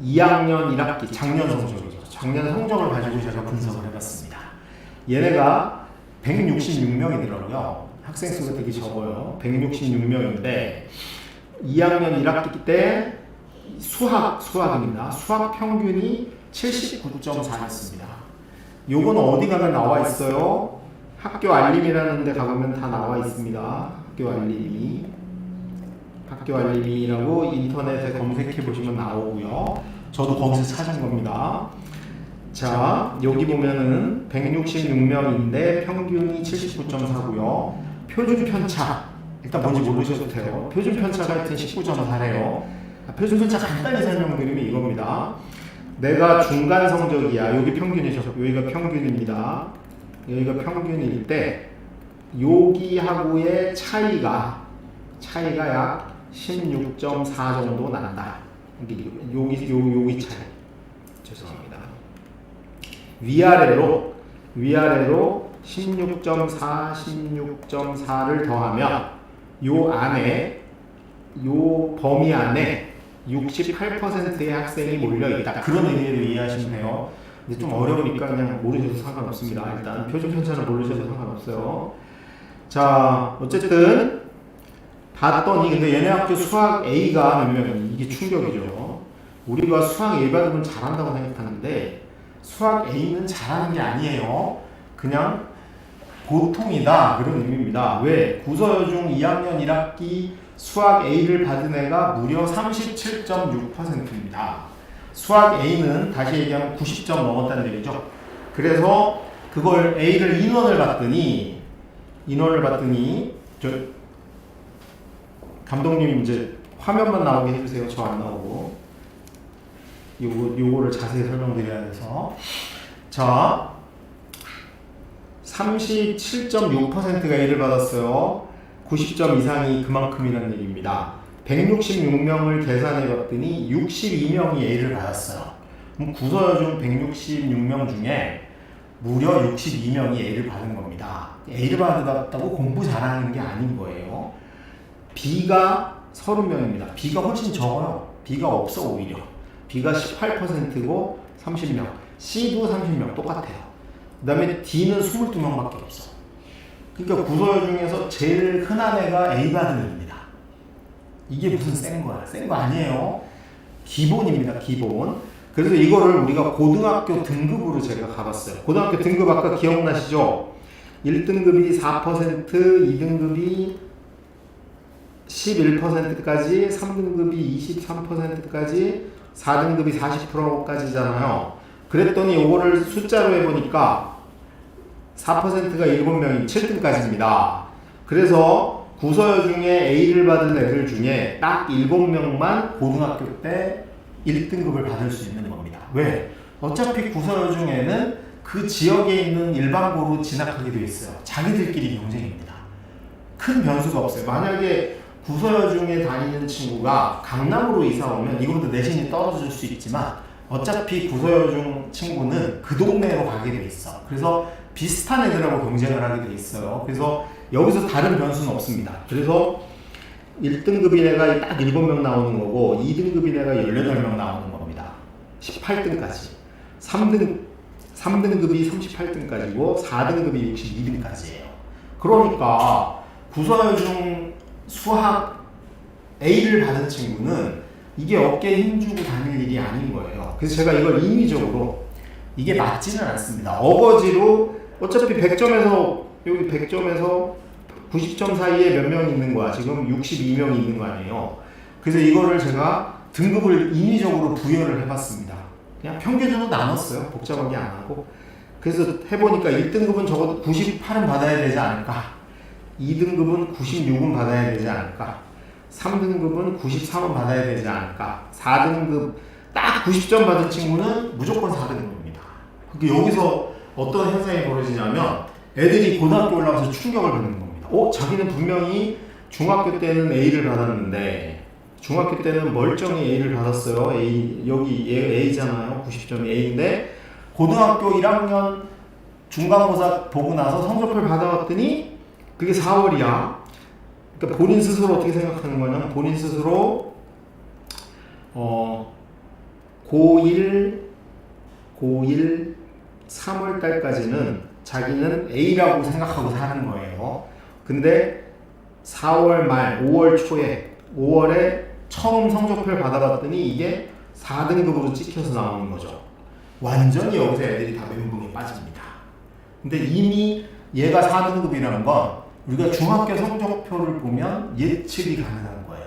2학년 1학기 작년 성적이죠. 작년 성적을 가지고 제가 분석을 해봤습니다. 얘네가 166명이더라고요. 학생 수가 되게 적어요. 166명인데 2학년 1학기 때 수학입니다. 수학 평균이 79.4였습니다. 요건 어디 가면 나와 있어요? 학교 알림이라는 데 가보면 다 나와 있습니다. 학교 알림이라고 인터넷에 검색해 보시면 나오고요. 저도 거기서 찾은 겁니다. 자, 여기 보면은 166명인데 평균이 79.4고요. 표준 편차 일단 뭔지 모르셔도 돼요. 표준 편차가 하여튼 19.4래요. 표준 편차 간단히 설명드리면 이겁니다. 내가 중간 성적이야. 여기 평균이죠. 여기가 평균입니다. 여기가 평균일 때 여기하고의 차이가 약 16.4 정도 난다. 여기 차이. 죄송합니다. 위아래로 16.4를 더하면 요 범위 안에 68%의 학생이 몰려 있다. 그런 의미로 이해하시면 돼요. 근데 좀 어려우니까 그냥 모르셔도 상관없습니다. 일단 표준 편차는 모르셔도 상관없어요. 자, 어쨌든 봤더니 근데 얘네 학교 수학 A가 몇 명이 이게 충격이죠. 우리가 수학 A 받으면 잘한다고 생각하는데 수학 A는 잘하는 게 아니에요. 그냥 보통이다 그런 의미입니다. 왜? 구서여중 2학년 1학기 수학 A를 받은 애가 무려 37.6%입니다. 수학 A는 다시 얘기하면 90점 넘었다는 얘기죠. 그래서 그걸 A를 인원을 봤더니 저 감독님 이제 화면만 나오게 해주세요. 저 안 나오고 요거를 자세히 설명드려야 해서 자 37.6%가 A를 받았어요. 90점 이상이 그만큼이라는 얘기입니다. 166명을 계산해 봤더니 62명이 A를 받았어요. 그럼 구서여중 166명 중에 무려 62명이 A를 받은 겁니다. A를 받았다고 공부 잘하는 게 아닌 거예요. B가 30명입니다. B가 훨씬 적어요. B가 없어 오히려. B가 18%고 30명. C도 30명 똑같아요. 그 다음에 D는 22명밖에 없어. 그러니까 구서여중에서 제일 흔한 애가 A 받은 애입니다. 이게 무슨 센 거야? 센 거 아니에요. 기본입니다. 기본. 그래서 이거를 우리가 고등학교 등급으로 제가 가봤어요. 고등학교 등급 아까 기억나시죠? 1등급이 4%, 2등급이 11%까지, 3등급이 23%까지, 4등급이 40%까지잖아요. 그랬더니 이거를 숫자로 해보니까 4%가 7명이 7등까지입니다. 그래서 구서여중에 A를 받은 애들 중에 딱 7명만 고등학교 때 1등급을 받을 수 있는 겁니다. 왜? 어차피 구서여중에는 그 지역에 있는 일반고로 진학하게 되어 있어요. 자기들끼리 경쟁입니다. 큰 변수가 없어요. 만약에 구서여중에 다니는 친구가 강남으로 이사 오면 이것도 내신이 떨어질 수 있지만 어차피 구서여중 친구는 그 동네로 가게 돼 있어. 그래서 비슷한 애들하고 경쟁을 하게 돼 있어요. 그래서 여기서 다른 변수는 없습니다. 그래서 1등급인 애가 딱 7명 나오는 거고 2등급인 애가 18명 나오는 겁니다. 18등까지. 3등급이 38등까지고 4등급이 62등까지예요. 그러니까 구서여중 수학 A를 받은 친구는 이게 어깨에 힘주고 다닐 일이 아닌 거예요. 그래서 제가 이걸 인위적으로 이게 맞지는 않습니다. 어거지로 어차피 100점에서 여기 100점에서 90점 사이에 몇 명 있는 거야. 지금 62명이 있는 거 아니에요. 그래서 이거를 제가 등급을 인위적으로 부여를 해봤습니다. 그냥 평균으로 나눴어요. 복잡하게 안 하고. 그래서 해보니까 1등급은 적어도 98은 받아야 되지 않을까. 2등급은 96은 받아야 되지 않을까. 3등급은 93은 받아야 되지 않을까. 4등급 딱 90점 받은 친구는 무조건 4등급입니다. 그러니까 여기서 어떤 현상이 벌어지냐면 애들이 고등학교 올라가서 충격을 받는 겁니다. 자기는 분명히 중학교 때는 A를 받았는데 중학교 때는 멀쩡히 A를 받았어요. 여기 A잖아요. 90점이 A인데 고등학교 1학년 중간고사 보고 나서 성적표를 받아왔더니 그게 4월이야. 그러니까 본인 스스로 어떻게 생각하는 거냐면 본인 스스로 고1 3월 달까지는 자기는 A라고 생각하고 사는 거예요. 근데 4월 말 5월 초에 5월에 처음 성적표를 받아봤더니 이게 4등급으로 찍혀서 나오는 거죠. 완전히 여기서 애들이 다 멘붕에 빠집니다. 근데 이미 얘가 4등급이라는 건 우리가 중학교 성적표를 보면 예측이 가능한 거예요.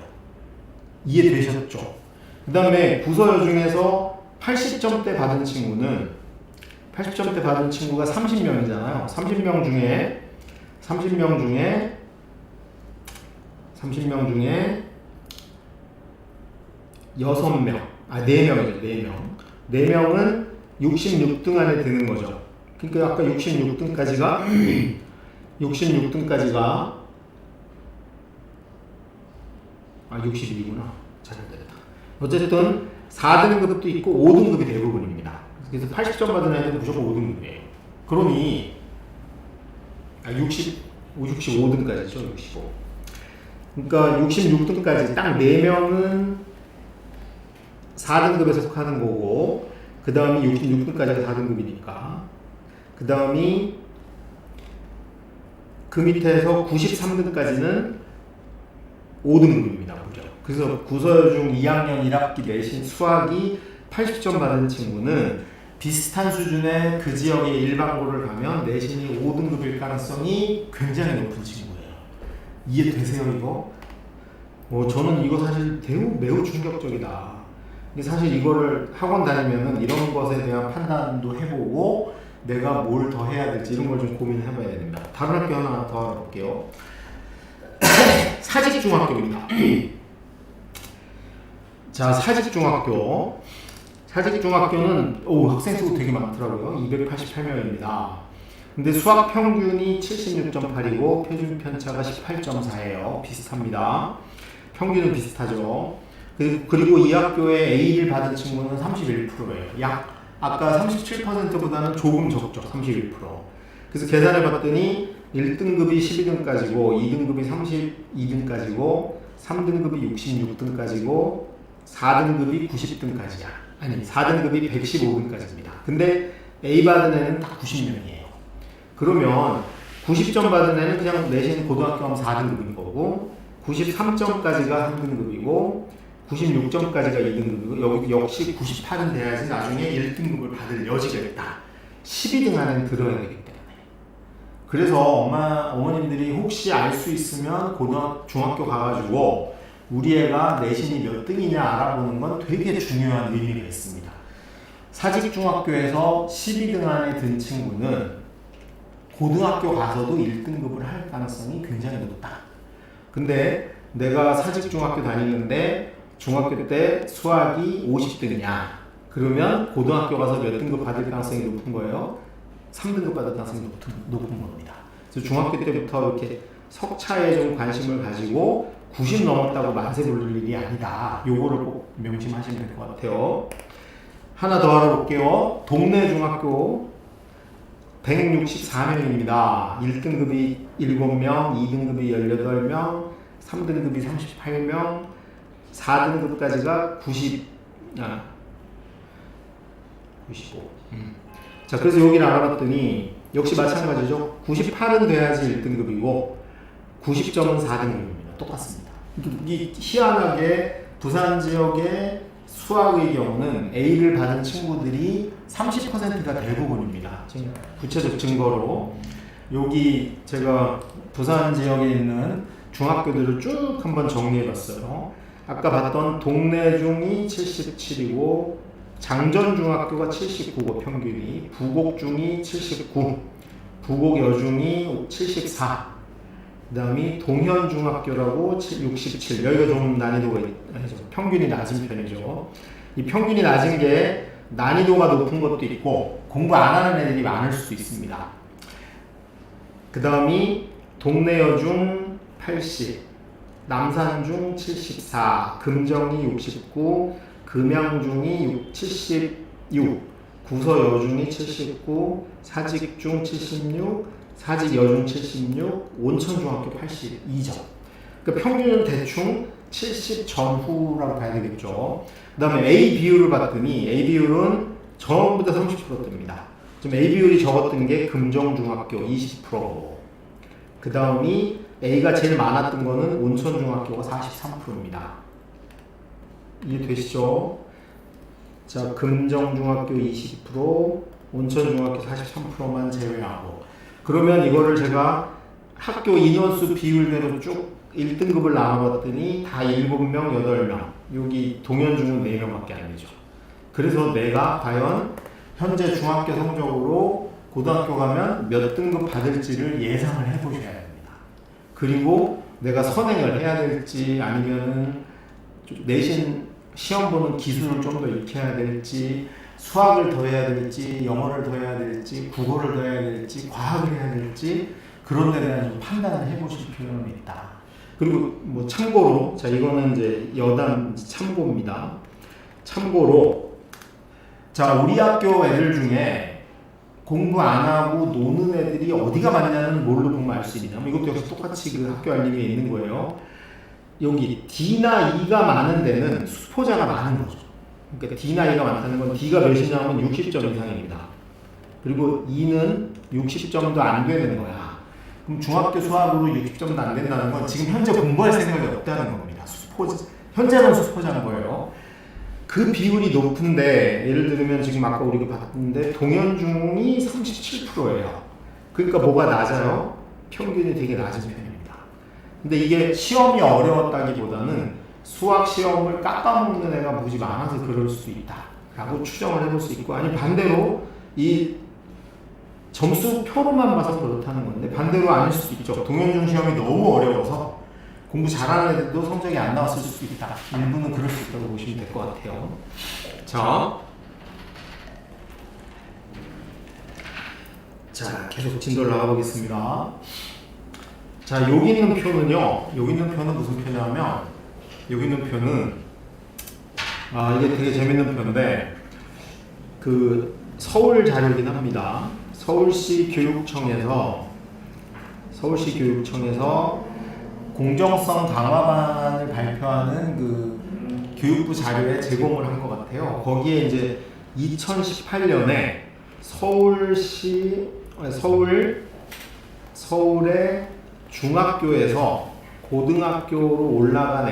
이해되셨죠? 그 다음에 부서 중에서 80점대 받은 친구는 80점대 받은 친구가 30명이잖아요. 30명 중에 6명, 4명이죠. 4명은 66등 안에 드는 거죠. 그러니까 아까 66등까지가 60이구나. 잘못됐다. 어쨌든 4등급도 있고 5등급이 대부분입니다. 그래서 80점 받은 애들은 무조건 5등급이에요. 그러니 65등까지죠. 65. 그러니까 66등까지 딱 4명은 4등급에 속하는 거고, 그 다음이 66등까지가 4등급이니까, 그 다음이 그 밑에서 93등까지는 5등급입니다. 무려. 그래서 구서여중 2학년 1학기 내신 수학이 80점 받은 친구는 비슷한 수준의 그 지역의 일반고를 가면 내신이 5등급일 가능성이 굉장히 높은 친구예요. 이해되세요, 이거? 저는 이거 사실 매우 충격적이다. 근데 사실 이거를 학원 다니면은 이런 것에 대한 판단도 해보고 내가 뭘 더 해야 될지 이런 걸 좀 고민해봐야 됩니다. 다른 학교 하나 더 알아볼게요. 사직중학교입니다. 자, 사직중학교. 사직중학교는 학생 수 되게 많더라고요. 288명입니다. 근데 수학 평균이 76.8이고 표준 편차가 18.4예요. 비슷합니다. 평균은 비슷하죠. 그리고 이 학교에 A를 받은 친구는 31%예요. 아까 37%보다는 조금 적죠. 31%. 그래서 계산해 봤더니 1등급이 12등까지고 2등급이 32등까지고 3등급이 66등까지고 4등급이 90등까지야. 아니 4등급이 115등까지입니다. 근데 A 받은 애는 딱 90명이에요. 그러면 90점 받은 애는 그냥 내신 고등학교 하면 4등급인 거고 93점까지가 한 등급이고 96점까지가 2등급이고 여기 역시 98은 돼야지 나중에 1등급을 받을 여지가 있다. 12등 안에 들어야 되기 때문에. 그래서 어머님들이 혹시 알 수 있으면 중학교 가가지고 우리 애가 내신이 몇 등이냐 알아보는 건 되게 중요한 의미가 있습니다. 사직중학교에서 12등 안에 든 친구는 고등학교 가서도 1등급을 할 가능성이 굉장히 높다. 근데 내가 사직중학교 다니는데 중학교 때 수학이 50등이냐 그러면 고등학교 가서 몇 등급 받을 가능성이 높은 거예요? 3등급 받을 가능성이 높은 겁니다. 그래서 중학교 때부터 이렇게 석차에 좀 관심을 가지고 90 넘었다고 만세 부를 일이 아니다. 요거를 꼭 명심하시면 될 것 같아요. 하나 더 알아볼게요. 동네 중학교 164명입니다. 1등급이 7명, 2등급이 18명, 3등급이 38명, 4등급까지가 95. 자, 그래서 여기를 알아봤더니 역시 마찬가지죠. 98은 돼야지 1등급이고 90점은 4등급입니다. 똑같습니다. 이 희한하게 부산 지역의 수학의 경우는 A를 받은 친구들이 30%가 대부분입니다. 지금 구체적 증거로 여기 제가 부산 지역에 있는 중학교들을 쭉 한번 정리해봤어요. 아까 봤던 동래중이 77이고 장전중학교가 79고 평균이, 부곡중이 79, 부곡여중이 74, 그 다음이 동현중학교라고 67. 여기가 좀 난이도가 평균이 낮은 편이죠. 이 평균이 낮은 게 난이도가 높은 것도 있고 공부 안 하는 애들이 많을 수도 있습니다. 그 다음이 동래여중 80, 남산중 74, 금정이 69, 금양중이 76, 구서여중이 79, 사직중 76, 사직여중 76, 온천중학교 82점. 그러니까 평균은 대충 70 전후라고 봐야 되겠죠. 그 다음에 A 비율을 봤더니 A 비율은 전부 다 30%입니다. 좀 A 비율이 적었던 게 금정중학교 20%고, 그 다음이 A가 제일 많았던 거는 온천중학교가 43%입니다. 이해되시죠? 자, 금정중학교 20%, 온천중학교 43%만 제외하고. 그러면 이거를 제가 학교 인원수 비율대로 쭉 1등급을 나눠봤더니 다 7명, 8명. 여기 동현중은 4명밖에 안 되죠. 그래서 내가 과연 현재 중학교 성적으로 고등학교 가면 몇 등급 받을지를 예상을 해보셔야 됩니다. 그리고 내가 선행을 해야 될지 아니면은 내신 시험 보는 기술을 좀 더 익혀야 될지, 수학을 더 해야 될지, 영어를 더 해야 될지, 국어를 더 해야 될지, 과학을 해야 될지, 그런 데 대한 좀 판단을 해보실 필요는 있다. 그리고 뭐 참고로, 자, 이거는 이제 여담 참고입니다. 참고로, 자, 우리 학교 애들 중에 공부 안 하고 노는 애들이 어디가 많냐는 뭘로 보면 알 수 있냐면, 이것도 역시 똑같이 그 학교 알림에 있는 거예요. 여기 D나 E가 많은 데는 수포자가 많은 거죠. 그러니까 D나 E가 많다는 건 D가 몇이냐면 60점 이상입니다. 그리고 E는 60점도 안 되는 거야. 그럼 중학교 수학으로 60점도 안 된다는 건 지금 현재 공부할 생각이 없다는 겁니다. 현재는 수포자인 거예요. 그 비율이 높은데, 예를 들면 지금 아까 우리가 봤는데 동현중이 37%예요. 그러니까 뭐가 낮아요? 평균이 되게 낮은 편입니다. 근데 이게 시험이 어려웠다기보다는 수학 시험을 깎아먹는 애가 무지 많아서 그럴 수 있다 라고 추정을 해볼 수 있고, 아니 반대로 이 점수표로만 봐서 그렇다는 건데 반대로 아닐 수도 있죠. 동현중 시험이 너무 어려워서 공부 잘하는 애들도 성적이 안 나왔을 수도 있다. 일부는 그럴 수 있다고 보시면 될 것 같아요. 자, 계속 진도를 나가보겠습니다. 자, 여기 있는 표는요, 여기 있는 표는 무슨 표냐면, 여기 있는 표는, 이게 되게 재밌는 표인데, 그, 서울 자료긴 합니다. 서울시 교육청에서 공정성 강화반을 발표하는 그 교육부 자료에 제공을 한 것 같아요. 거기에 이제 2018년에 서울의 중학교에서 고등학교로 올라간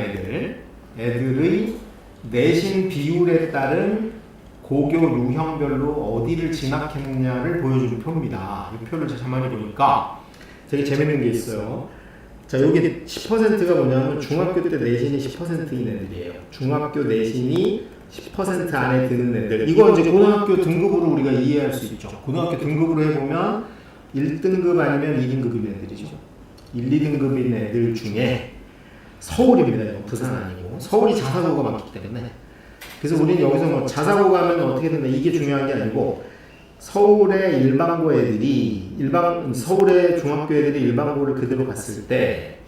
애들의 내신 비율에 따른 고교 유형별로 어디를 진학했느냐를 보여주는 표입니다. 이 표를 제가 가만히 보니까 되게 재밌는 게 있어요. 자, 여기 10%가 뭐냐면 중학교 때 내신이 10%인 애들이에요. 중학교 내신이 10% 안에 드는 애들. 이거 이제 고등학교 등급으로 우리가 이해할 수 있죠. 고등학교 등급으로 해보면 1등급 아니면 2등급인 애들이죠. 1, 2등급인 애들 중에 서울입니다. 부산 아니고. 서울이 자사고가 많기 때문에. 그래서 우리는 여기서 뭐 자사고가 하면 어떻게 되나 이게 중요한 게 아니고, 서울의 일반고 애들이 서울의 중학교 애들이 일반고를 그대로 갔을 때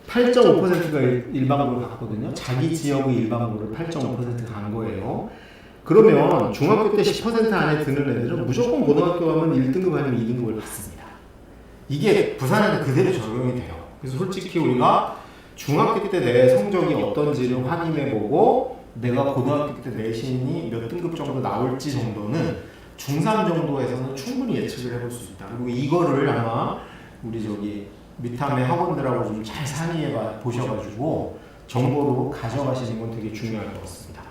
8.5%가 일반고를 갔거든요. 자기 지역의 일반고를 8.5%가 간 거예요. 그러면 중학교 때 10% 안에 드는 애들은 무조건 고등학교 가면 1등급 아니면 2등급을 받습니다. 이게 부산에도 그대로 적용이 돼요. 그래서 솔직히 우리가 중학교 때 내 성적이 어떤지를 확인해보고 내가 고등학교 때 내신이 몇 등급 정도 나올지 정도는 중3 정도에서는 충분히 예측을 해볼 수 있다. 그리고 이거를 아마 우리 저기 밑함의 학원들하고 좀 잘 상의해 보셔가지고 정보로 가져가시는 건 되게 중요할 것 같습니다.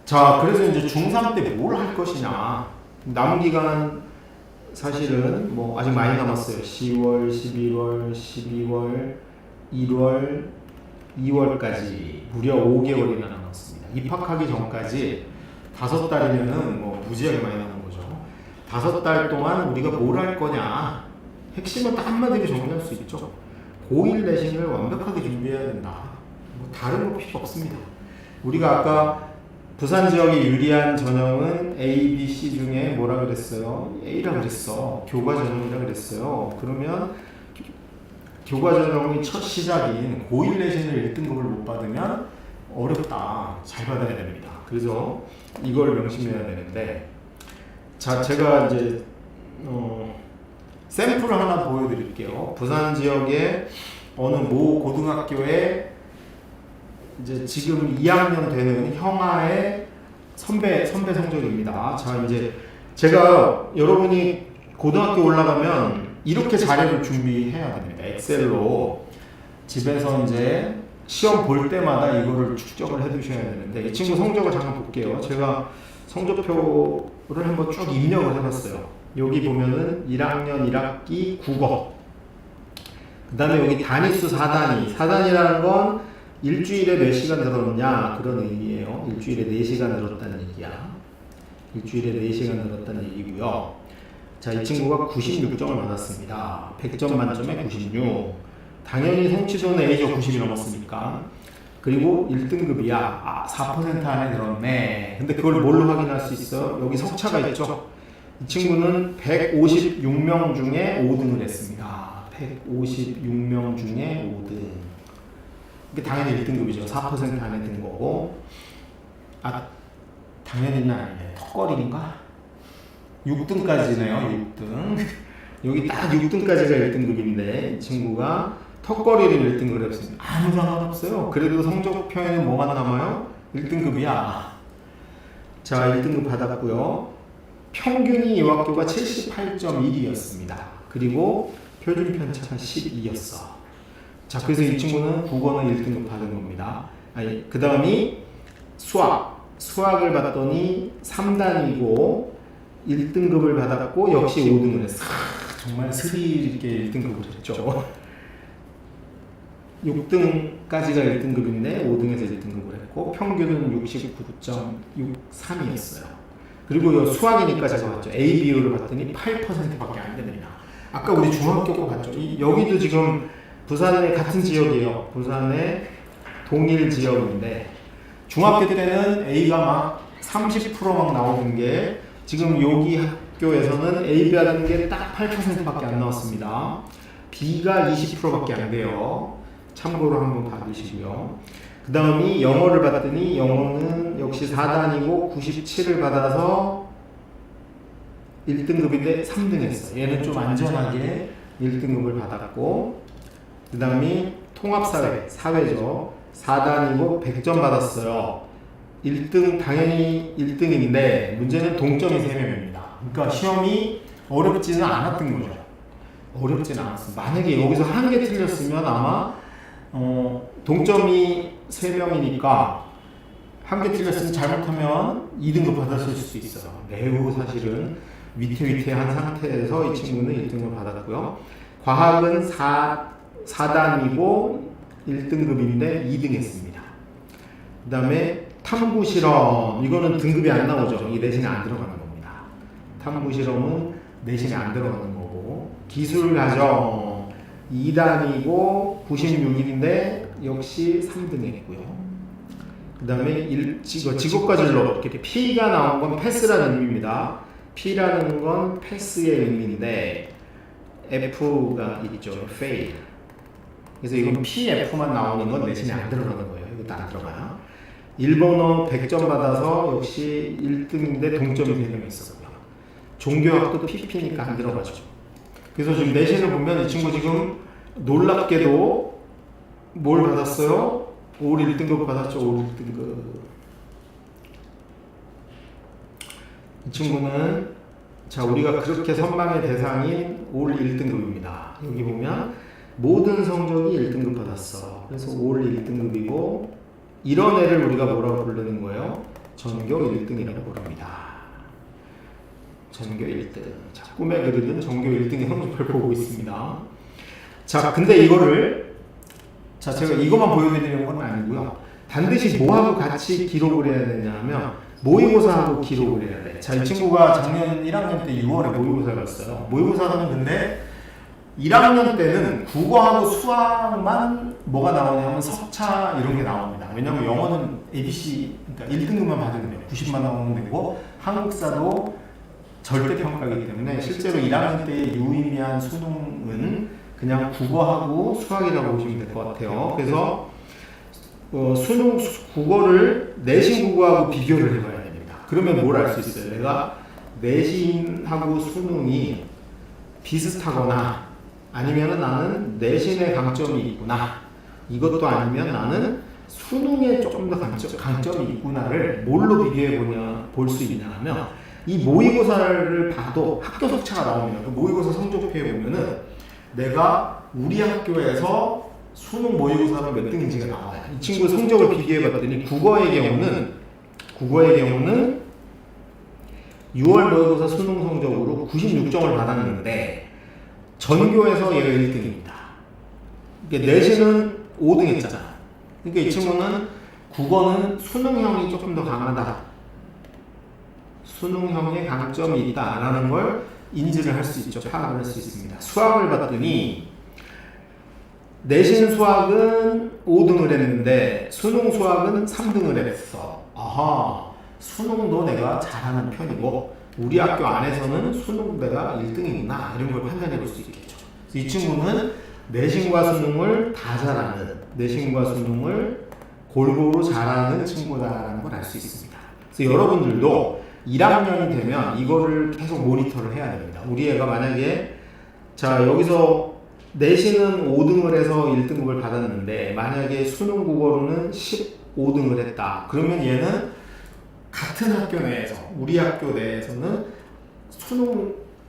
자, 그래서 이제 중3 때 뭘 할 것이냐. 남은 기간 사실은 뭐 아직 많이 남았어요. 10월, 11월, 12월, 1월, 2월까지 무려 5개월이나 남았습니다. 입학하기 전까지 5달이면은 뭐 무지하게 많이 남은 거죠. 5달 동안 우리가 뭘 할 거냐. 핵심은 딱 한마디로 정리할 수 있죠. 고1 내신을 완벽하게 준비해야 된다. 뭐 다른 거 필요 없습니다. 우리가 아까 부산 지역이 유리한 전형은 A, B, C 중에 뭐라 그랬어요? A라 그랬어. 교과 전형이라 그랬어요. 그러면 교과 전형의 첫 시작인 고1 내신을 1등급을 못 받으면 어렵다. 잘 받아야 됩니다. 그래서 이걸 명심해야 되는데, 자, 제가 이제 샘플을 하나 보여드릴게요. 부산 지역의 어느 모 고등학교에 이제 지금 2학년 되는 형아의 선배 성적입니다. 자, 이제 제가 여러분이 고등학교 올라가면 이렇게 자료를 준비해야 됩니다. 엑셀로 집에서 이제 시험 볼 때마다 이거를 축적을 해두셔야 되는데 이 친구 성적을 잠깐 볼게요. 제가 성적표를 한번 쭉 입력을 해봤어요. 여기 보면은 1학년 1학기 국어, 그 다음에 여기 단위수 4단위. 4단위라는 건 일주일에 몇 시간 들었냐 그런 의미예요. 일주일에 4시간 들었다는 얘기야. 일주일에 4시간 들었다는 얘기고요. 자, 이 친구가 96점을 받았습니다. 100점 만점에 96. 당연히 성취도는 A조 90이 넘었으니까. 그리고 1등급이야. 4% 안에 들었네. 근데 그걸 뭘로 확인할 수 있어? 여기 석차가 있죠? 이 친구는 156명 중에 5등을 했습니다. 156명 중에 5등. 이게 당연히 1등급이죠. 4% 안에 든 거고. 당연히는 아니네. 턱걸이인가? 6등까지네요. 6등. 여기 딱 6등까지가 1등급인데 이 친구가 턱걸이를 1등급을 했습니다. 아무 상관없어요. 그래도 성적표에는 뭐가 남아요? 1등급이야. 자, 1등급 받았고요. 평균이 이 학교가 78.1이었습니다. 그리고 표준 편차가 12였어. 자, 그래서 이 친구는 국어는 1등급 받은 겁니다. 그 다음이 수학을 받았더니 3단이고 1등급을 받았고 역시 5등을 했어. 정말 스릴 있게 1등급을 했죠. 6등까지가 1등급인데 5등에서 1등급을 했고 평균은 69.63이었어요. 그리고 수학이니까 제가 봤죠. A 비율을 봤더니 8%밖에 안 됩니다. 아까 우리 중학교 거 봤죠. 여기도 지금 부산의 같은 지역이에요. 부산의 동일 지역인데 중학교 때는 A가 막 30% 막 나오는 게 지금 여기 학교에서는 A 받은 게 딱 8%밖에 안 나왔습니다. B가 20%밖에 안 돼요. 참고로 한번 봐주시고요. 그 다음이 영어를 받았더니 영어는 역시 4단이고 97을 받아서 1등급인데 3등 했어요. 얘는 좀 안전하게 1등급을 받았고 그 다음이 통합사회, 사회죠. 4단이고 100점 받았어요. 1등 당연히 1등인데 문제는 동점이 3명입니다. 그러니까 시험이 어렵지는 않았던 거죠. 어렵지는 않았어요. 만약에 여기서 한 개 틀렸으면 아마 동점이 3명이니까 한 개 틀렸으면 잘못하면 2등급 받았을 수도 있어요. 매우 사실은 위태위태한 상태에서 이 친구는 1등을 받았고요. 과학은 4단이고 1등급인데 2등 했습니다. 그 다음에 탐구실험, 이거는 등급이 안 나오죠. 이 내신에 안 들어가는 겁니다. 탐구실험은 내신에 안 들어가는 거고, 기술과정 2단이고 96인데 역시 3등 했고요. 그 다음에 직업과 진로, 이렇게 P가 나온 건 패스라는 의미입니다. P라는 건 패스의 의미인데 F가 있죠. fail. 그래서 이건 PF만 나오는 건 내신에 안 들어가는 거예요. 이것도 안 들어가요. 일본어 100점 받아서 역시 1등인데 동점이 3명 있었고요. 종교학도 PP니까 안 들어가죠. 그래서 지금 내신을 보면 이 친구 지금 놀랍게도 뭘 받았어요? 올 1등급 받았죠. 올 1등급. 이 친구는 자, 우리가 그렇게 선망의 대상인 올 1등급입니다. 여기 보면 모든 성적이 1등급 받았어. 그래서 올 1등급이고 이런 애를 우리가 뭐라고 부르는 거예요? 전교 1등이라고 부릅니다. 전교 1등. 자, 꿈에 그리는 전교 1등의 성적을 보고 있습니다. 자, 근데 이거를 자, 제가 이것만 보여드리는 건 아니고요. 반드시 뭐하고 같이 기록을 해야 되냐면 모의고사하고 기록을 해야 돼. 자, 이 친구가 작년 1학년 때 6월에 모의고사를 했어요. 모의고사는 근데 1학년 때는 국어하고 수학만 뭐가 나오냐면 석차 이런 게 나옵니다. 왜냐면 영어는 ABC, 그러니까 1등급만 받으면 돼요. 90만 나오면 되고 한국사도 절대평가이기 때문에 실제로 1학년 때 유의미한 수능은 그냥 국어하고 수학이라고 보시면 될 것 같아요. 그래서 수능 국어를 내신 국어하고 비교를 해봐야 됩니다. 그러면 뭘 알 수 있어요? 내가 내신하고 수능이 비슷하거나 아니면 나는 내신에 강점이 있구나, 이것도 아니면 나는 수능에 조금 더 강점이 있구나를 뭘로 비교해 볼 수 있냐 하면 이 모의고사를 봐도 학교 석차가 나옵니다. 그 모의고사 성적표에 보면은 내가 우리 학교에서 수능 모의고사는 몇 등인지가 나와요. 이 친구 성적을 비교해봤더니 국어의 경우는 6월 모의고사 수능 성적으로 96점을 받았는데 전교에서 얘가 1등입니다. 내신은 5등 했잖아. 그러니까 이 친구는 국어는 수능형이 조금 더 강하다. 수능형의 강점이 있다라는 걸 인지를 할 수 있죠. 파악을 할 수 있습니다. 수학을 봤더니 내신 수학은 5등을 했는데 수능 수학은 3등을 했어. 아하, 수능도 내가 잘하는 편이고 우리 학교 안에서는 수능 내가 1등이구나 이런 걸 판단해 볼 수 있겠죠. 이 친구는 내신과 수능을 다 잘하는, 내신과 수능을 골고루 잘하는 친구다라는 걸 알 수 있습니다. 그래서 여러분들도 1학년이 되면 이거를 계속 모니터를 해야 됩니다. 우리 애가 만약에 자 여기서 내신은 5등을 해서 1등급을 받았는데 만약에 수능 국어로는 15등을 했다. 그러면 얘는 같은 학교 내에서 우리 학교 내에서는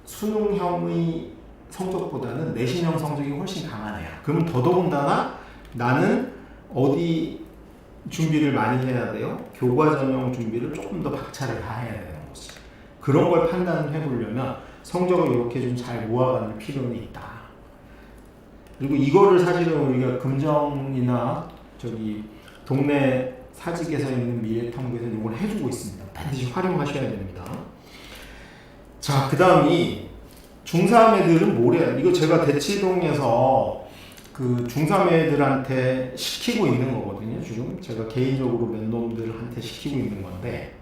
수능형의 성적보다는 내신형 성적이 훨씬 강하네요. 그러면 더더군다나 나는 어디 준비를 많이 해야 돼요? 교과 전형 준비를 조금 더 박차를 가해야 되는 거지. 그런 걸 판단을 해보려면 성적을 이렇게 좀 잘 모아가는 필요는 있다. 그리고 이거를 사실은 우리가 금정이나 저기 동네 사직에서 있는 미래탐구에서는 이걸 해주고 있습니다. 반드시 활용하셔야 됩니다. 자, 그 다음이 중3 애들은 뭐래요? 이거 제가 대치동에서 그 중3 애들한테 시키고 있는 거거든요. 지금 제가 개인적으로 몇 놈들한테 시키고 있는 건데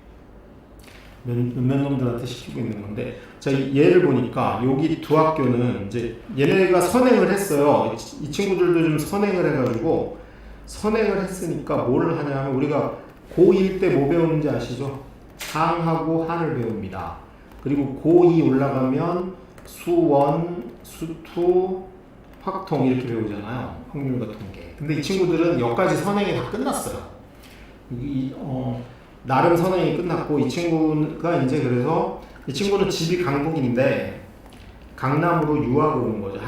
몇 놈들한테 시키고 있는 건데 자, 얘를 보니까 여기 두 학교는 이제 얘네가 선행을 했어요. 이 친구들도 좀 선행을 해가지고 선행을 했으니까 뭘 하냐면 우리가 고1 때 뭐 배우는지 아시죠? 상하고 하를 배웁니다. 그리고 고2 올라가면 수원, 수투, 확통 이렇게 배우잖아요. 확률과 통계. 근데 이 친구들은 여기까지 선행이 다 끝났어요. 나름 선행이 끝났고 이 친구가 이제 그래서 이 친구는 집이 강북인데 강남으로 유학을 온 거죠.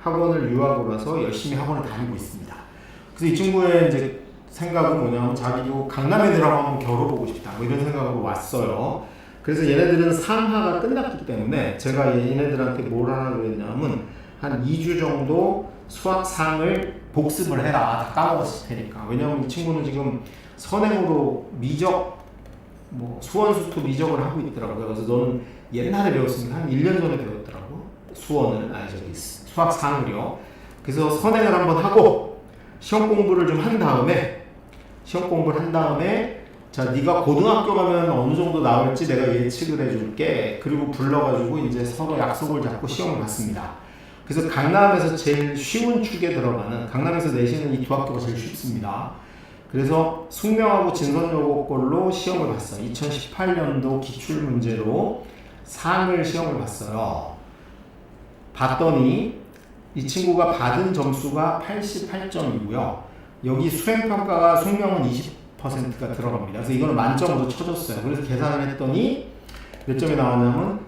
학원을 유학을 와서 열심히 학원을 다니고 있습니다. 그래서 이 친구의 이제 생각은 뭐냐면 자기도 강남 애들하고 한번 겨뤄보고 싶다 뭐 이런 생각으로 왔어요. 그래서 얘네들은 상하가 끝났기 때문에 제가 얘네들한테 뭘 하라고 그랬냐면 한 2주 정도 수학상을 복습을 해라. 다 까먹었을 테니까. 왜냐면 이 친구는 지금 선행으로 미적 수원수투 미적을 하고 있더라고요. 그래서 너는 옛날에 배웠으니까 한 1년 전에 배웠더라고. 수학상을요. 그래서 선행을 한번 하고 시험 공부를 좀 한 다음에 자, 네가 고등학교 가면 어느 정도 나올지 내가 예측을 해줄게. 그리고 불러가지고 이제 서로 약속을 잡고 시험을 봤습니다. 그래서 강남에서 제일 쉬운 축에 들어가는 강남에서 내시는 이 두 학교가 제일 쉽습니다. 그래서 숙명하고 진선여고 걸로 시험을 봤어요. 2018년도 기출문제로 상을 시험을 봤어요. 봤더니 이 친구가 받은 점수가 88점이고요. 여기 수행평가가 숙명은 20%가 들어갑니다. 그래서 이거는 만점으로 쳐줬어요. 그래서 계산을 했더니 몇 점이 나왔냐면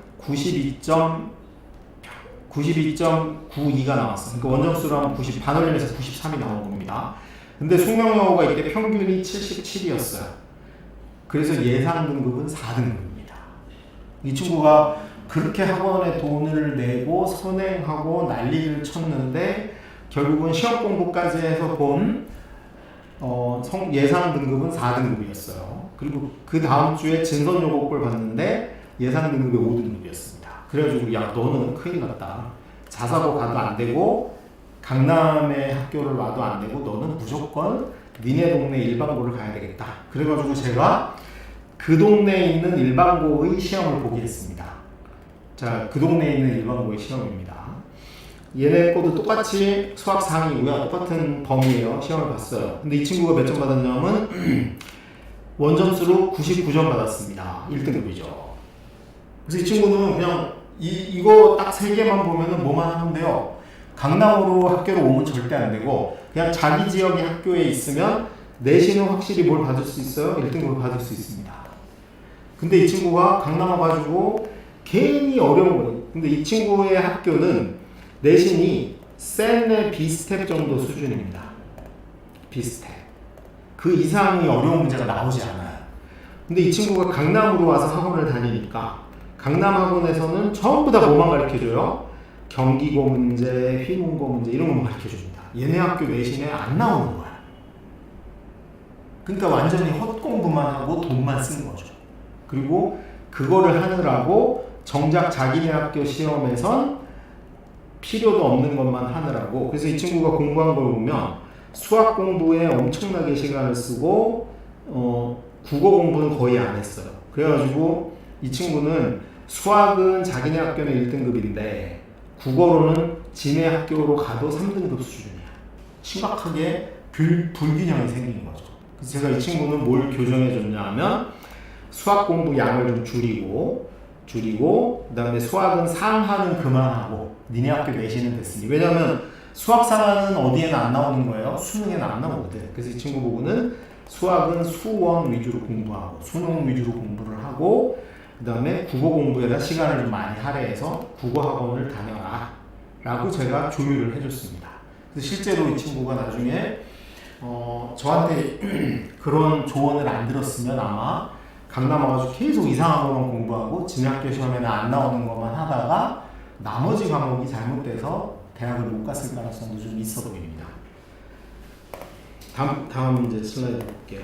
92.92가 나왔어요. 그러니까 원점수로 하면 90, 반올림에서 93이 나온 겁니다. 근데 숙명여고가 이때 평균이 77이었어요. 그래서 예상 등급은 4등급입니다. 이 친구가 그렇게 학원에 돈을 내고 선행하고 난리를 쳤는데 결국은 시험 공부까지 해서 본 예상 등급은 4등급이었어요. 그리고 그 다음 주에 진선여고 걸 봤는데 예상 등급이 5등급이었습니다. 그래가지고 야 너는 큰일 났다. 자사고 가도 안 되고 강남의 학교를 와도 안 되고 너는 무조건 니네 동네 일반고를 가야 되겠다. 그래가지고 제가 그 동네에 있는 일반고의 시험을 보게 했습니다. 자, 그 동네에 있는 일반고의 시험입니다. 얘네 거도 똑같이 수학 상이고요. 똑같은 범위예요. 시험을 봤어요. 근데 이 친구가 몇 점 받았냐면 원점수로 99점 받았습니다. 1등급이죠. 그래서 이 친구는 그냥 이거 딱 3개만 보면은 뭐만 하면 돼요. 강남으로 학교로 오면 절대 안 되고 그냥 자기 지역의 학교에 있으면 내신은 확실히 뭘 받을 수 있어요? 1등급을 받을 수 있습니다. 근데 이 친구가 강남 와가지고 괜히 어려운 거예요. 근데 이 친구의 학교는 내신이 셀의 B스텝 정도 수준입니다. B스텝. 그 이상이 어려운 문제가 나오지 않아요. 근데 이 친구가 강남으로 와서 학원을 다니니까 강남 학원에서는 전부 다 뭐만 가르쳐줘요? 경기고 문제, 휘문고 문제 이런 것만 가르쳐줍니다. 얘네 학교 내신에 안 나오는 거야. 그러니까 완전히 헛공부만 하고 돈만 쓰는 거죠. 그리고 그거를 하느라고 정작 자기네 학교 시험에선 필요도 없는 것만 하느라고. 그래서 이 친구가 공부한 걸 보면 수학 공부에 엄청나게 시간을 쓰고 국어 공부는 거의 안 했어요. 그래가지고 이 친구는 수학은 자기네 학교는 1등급인데 국어로는 지네 학교로 가도 3등급 수준이야. 심각하게 불균형이 생긴 거죠. 그래서 제가 이 친구는 뭘 교정해 줬냐 하면 수학 공부 양을 좀 줄이고 그 다음에 수학은 상하는 그만하고 니네 학교 내신은 됐으니. 왜냐면 수학 상하는 어디에는 안 나오는 거예요. 수능에는 안 나오거든. 그래서 이 친구 보고는 수학은 수원 위주로 공부하고 수능 위주로 공부를 하고 그 다음에 국어 공부에다 시간을 좀 많이 할애해서 국어 학원을 다녀라 라고 제가 조율을 해줬습니다. 그래서 실제로 이 친구가 나중에 저한테 그런 조언을 안 들었으면 아마 강남 와가지고 계속 이상한 것만 공부하고 진학교 시험에는 안 나오는 것만 하다가 나머지 과목이 잘못돼서 대학을 못 갔을 가능성도 좀 있어 보입니다. 다음 이제 슬라이드 볼게요.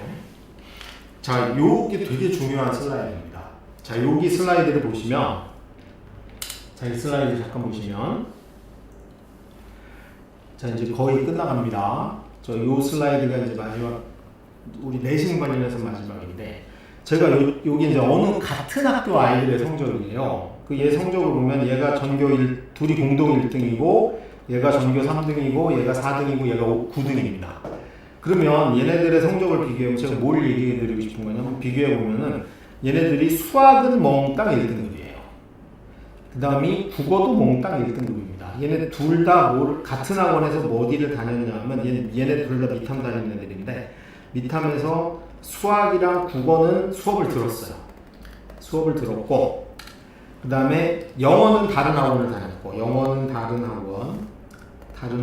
자, 요게 되게 중요한 슬라이드입니다. 자, 여기 슬라이드를 보시면, 자, 이 슬라이드 잠깐 보시면, 자, 이제 거의 끝나갑니다. 요 슬라이드가 이제 마지막, 우리 내신 관련해서 마지막인데, 제가 여기 이제 어느 같은 학교 아이들의 성적이에요. 그 얘 성적을 보면 얘가 전교 둘이 공동 1등이고, 얘가 전교 3등이고, 얘가 4등이고, 얘가 9등입니다. 그러면 얘네들의 성적을 비교해보면 제가 뭘 얘기해드리고 싶은 거냐면 비교해보면은 얘네들이 수학은 몽땅 1등급이에요. 그 다음에 국어도 몽땅 1등급입니다. 얘네 둘 다 같은 학원에서 어디를 다녔냐면 얘네 둘 다 미탐 다니는 애들인데 미탐에서 수학이랑 국어는 수업을 들었어요. 수업을 들었고 그 다음에 영어는 다른 학원을 다녔고 영어는 다른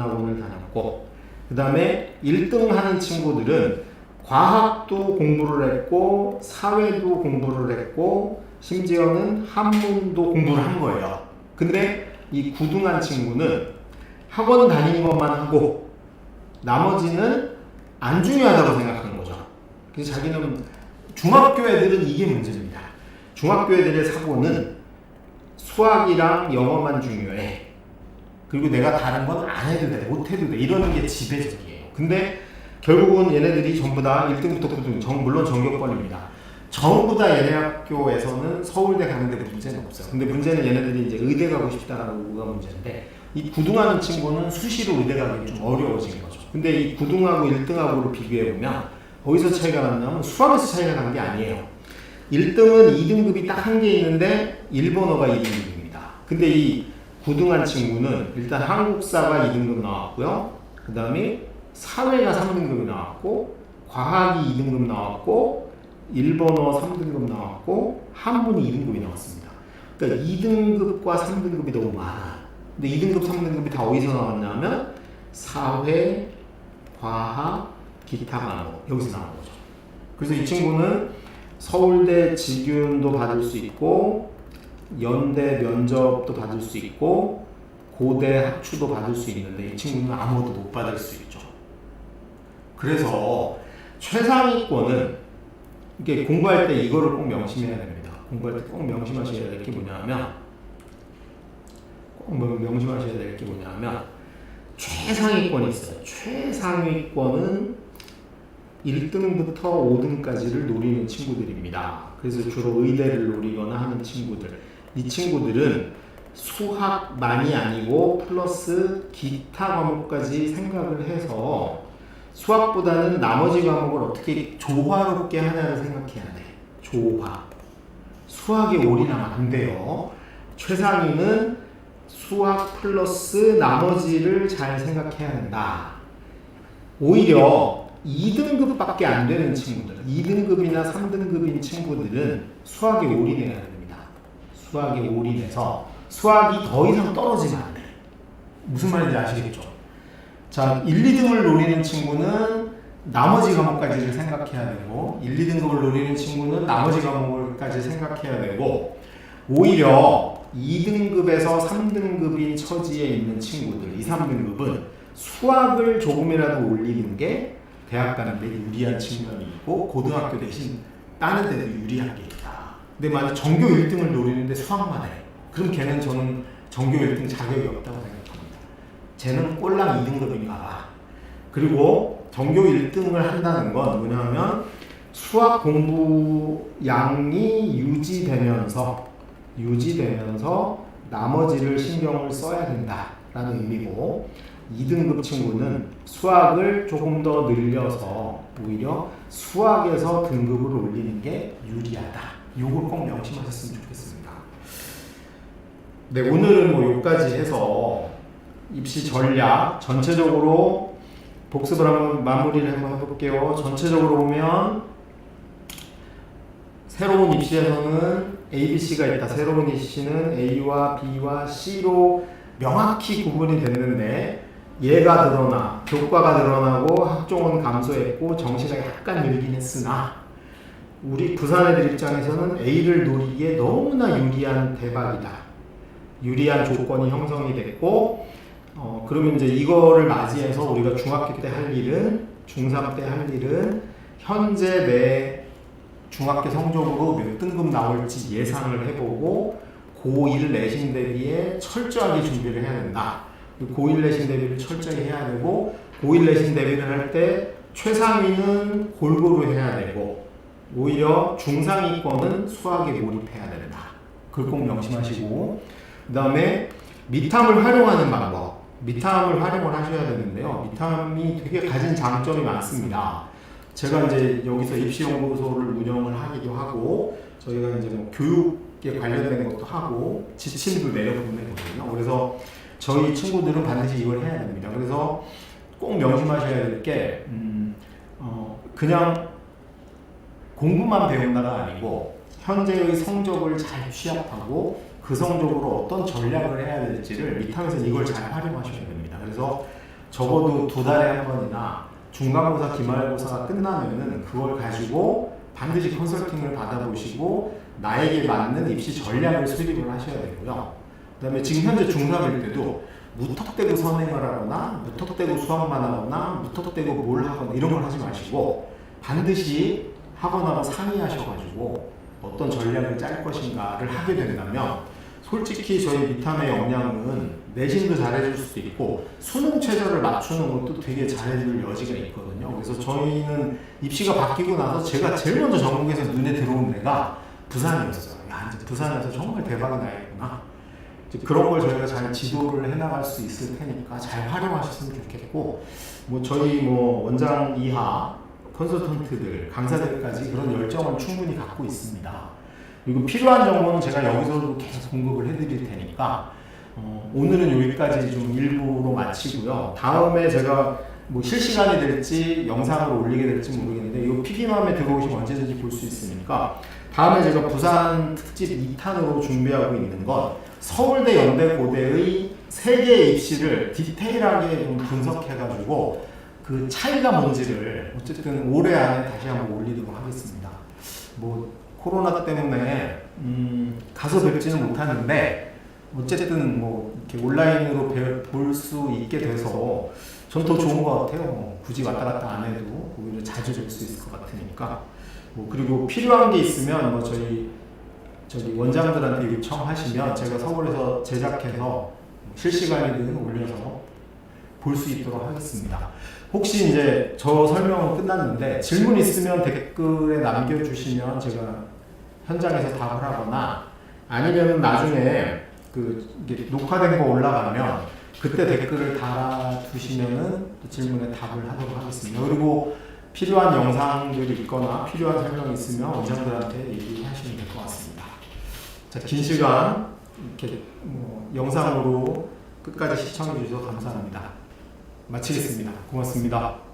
학원을 다녔고 그 다음에 1등 하는 친구들은 과학도 공부를 했고 사회도 공부를 했고 심지어는 한문도 공부를 한 거예요. 근데 이 9등한 친구는 학원 다니는 것만 하고 나머지는 안 중요하다고 생각하는 거죠. 그래서 자기는 중학교 애들은 이게 문제입니다. 중학교 애들의 사고는 수학이랑 영어만 중요해. 그리고 내가 다른 건 안 해도 돼, 못 해도 돼 이러는 게 지배적이에요. 근데 결국은 얘네들이 전부 다 1등부터 9등, 물론 전교권입니다. 전부 다 얘네 학교에서는 서울대 가는데 문제는 없어요. 근데 문제는 얘네들이 이제 의대 가고 싶다는 거가 문제인데 이 9등하는 친구는 수시로 의대 가기 좀 어려워진 거죠. 근데 이 9등하고 1등하고를 비교해보면 어디서 차이가 났냐면 수학에서 차이가 난 게 아니에요. 1등은 2등급이 딱 한 개 있는데 일본어가 2등급입니다. 근데 이 9등한 친구는 일단 한국사가 2등급 나왔고요. 그 다음에 사회가 3등급이 나왔고 과학이 2등급 나왔고 일본어 3등급 나왔고 한문이 2등급이 나왔습니다. 그러니까 2등급과 3등급이 너무 많아. 근데 2등급, 3등급이 다 어디서 나왔냐면 사회, 과학, 기타 과목 여기서 나온 거죠. 그래서 이 친구는 서울대 직윤도 받을 수 있고 연대 면접도 받을 수 있고 고대 학추도 받을 수 있는데 이 친구는 아무것도 못 받을 수 있죠. 그래서 최상위권은 이게 공부할 때 이거를 꼭 명심해야 됩니다. 공부할 때 꼭 명심하셔야 될 게 뭐냐면 최상위권이 있어요. 최상위권은 1등부터 5등까지를 노리는 친구들입니다. 그래서 주로 의대를 노리거나 하는 친구들. 이 친구들은 수학만이 아니고 플러스 기타 과목까지 생각을 해서 수학보다는 나머지 과목을 어떻게 조화롭게 하나를 생각해야 돼. 조화. 수학에 올인하면 안 돼요. 최상위는 수학 플러스 나머지를 잘 생각해야 한다. 오히려 2등급밖에 안 되는 친구들, 2등급이나 3등급인 친구들은 수학에 올인해야 됩니다. 수학에 올인해서 수학이 더 이상 떨어지면 안 돼. 무슨 말인지 아시겠죠? 자, 1, 2등을 노리는 친구는 나머지 과목까지를 생각해야 되고 1, 2등급을 노리는 친구는 나머지 과목을까지 생각해야 되고 오히려 2등급에서 3등급인 처지에 있는 친구들 2, 3등급은 수학을 조금이라도 올리는 게 대학 가는 데 유리한 측면이 있고 고등학교 대신 다른 데도 유리한 게 있다. 근데 만약 전교 1등을 노리는데 수학만 해. 그럼 걔는 저는 전교 1등 자격이 없다고 생각합니다. 쟤는 꼴랑 2등급인가 봐. 그리고 전교 1등을 한다는 건 뭐냐면 수학 공부 양이 유지되면서 나머지를 신경을 써야 된다라는 의미고 2등급 친구는 수학을 조금 더 늘려서 오히려 수학에서 등급을 올리는 게 유리하다. 요걸 꼭 명심하셨으면 좋겠습니다. 네, 오늘은 뭐 여기까지 해서 입시 전략 전체적으로 복습을 한번 마무리를 한번 해볼게요. 전체적으로 보면 새로운 입시에서는 A, B, C가 있다. 새로운 입시는 A와 B와 C로 명확히 구분이 됐는데 얘가 드러나, 교과가 드러나고 학종은 감소했고 정시가 약간 늘긴 했으나 우리 부산 애들 입장에서는 A를 노리기에 너무나 유리한 대박이다. 유리한 조건이 형성이 됐고 그러면 이제 이거를 맞이해서 우리가 중학교 때 할 일은 중3 때 할 일은 현재 내 중학교 성적으로 몇 등급 나올지 예상을 해보고 고1 내신 대비에 철저하게 준비를 해야 된다. 고1 내신 대비를 철저히 해야 되고 고1 내신 대비를 할 때 최상위는 골고루 해야 되고 오히려 중상위권은 수학에 몰입해야 된다. 그걸 꼭 명심하시고 그 다음에 미탐을 활용하는 방법 미탐을 활용을 하셔야 되는데요. 미탐이 되게 가진 장점이 많습니다. 제가 이제 여기서 입시연구소를 운영을 하기도 하고 저희가 이제 뭐 교육에 관련된 것도 하고 지침도 내려보내거든요. 그래서 저희 친구들은 반드시 이걸 해야 됩니다. 그래서 꼭 명심하셔야 될 게 그냥 공부만 배운다가 아니고 현재의 성적을 잘 취합하고 그 성적으로 어떤 전략을 해야 될지를 미탐에서 이걸 잘 활용하셔야 됩니다. 그래서 적어도 2달에 한 번이나 중간고사, 기말고사가 끝나면은 그걸 가지고 반드시 컨설팅을 받아보시고 나에게 맞는 입시 전략을 수립을 하셔야 되고요. 그 다음에 지금 현재 중3일 때도 무턱대고 선행을 하거나 무턱대고 수학만 하거나 무턱대고 뭘 하거나 이런 걸 하지 마시고 반드시 학원하고 상의하셔가지고 어떤 전략을 짤 것인가를 하게 된다면 솔직히 저희 미탐의 역량은 내신도 잘해줄 수도 있고 수능 최저를 맞추는 것도 되게 잘해줄 여지가 있거든요. 그래서 저희는 입시가 바뀌고 나서 제가 제일 먼저 전국에서 눈에 들어온 데가 부산이었어요. 야, 이제 부산에서 정말 대박이 나야겠구나. 그런 걸 저희가 잘 지도를 해나갈 수 있을 테니까 잘 활용하셨으면 좋겠고 뭐 저희 뭐 원장 이하 컨설턴트들, 강사들까지 그런 열정을 충분히 갖고 있습니다. 그리고 필요한 정보는 제가 여기서도 계속 공급을 해드릴 테니까 오늘은 여기까지 좀 일부로 마치고요. 다음에 제가 뭐 실시간이 될지 영상으로 올리게 될지 모르겠는데 이 PD맘에 들어오시면 언제든지 볼 수 있으니까 다음에 제가 부산 특집 2탄으로 준비하고 있는 건 서울대, 연대, 고대의 3개의 입시를 디테일하게 좀 분석해가지고 그 차이가 뭔지를 어쨌든 올해 안에 다시 한번 올리도록 하겠습니다. 뭐 코로나 때문에 가서 뵙지는 못하는데 어쨌든 뭐 이렇게 온라인으로 볼 수 있게 돼서 전 더 좋은 것 같아요. 뭐 굳이 왔다 갔다 안 해도 오히려 자주 뵐 수 있을 것 같으니까. 뭐 그리고 필요한 게 있으면 뭐 저희 원장들한테 요청하시면 제가 서울에서 제작해서 실시간이든 올려서 볼 수 있도록 하겠습니다. 혹시 이제 저 설명은 끝났는데 질문 있으면 댓글에 남겨주시면 제가 현장에서 답을 하거나 아니면 나중에 이게 녹화된 거 올라가면 그때 댓글을 달아두시면은 또 질문에 답을 하도록 하겠습니다. 그리고 필요한 영상들이 있거나 필요한 설명이 있으면 원장들한테 얘기하시면 될 것 같습니다. 자, 긴 시간 이렇게 영상으로 끝까지 시청해 주셔서 감사합니다. 마치겠습니다. 고맙습니다.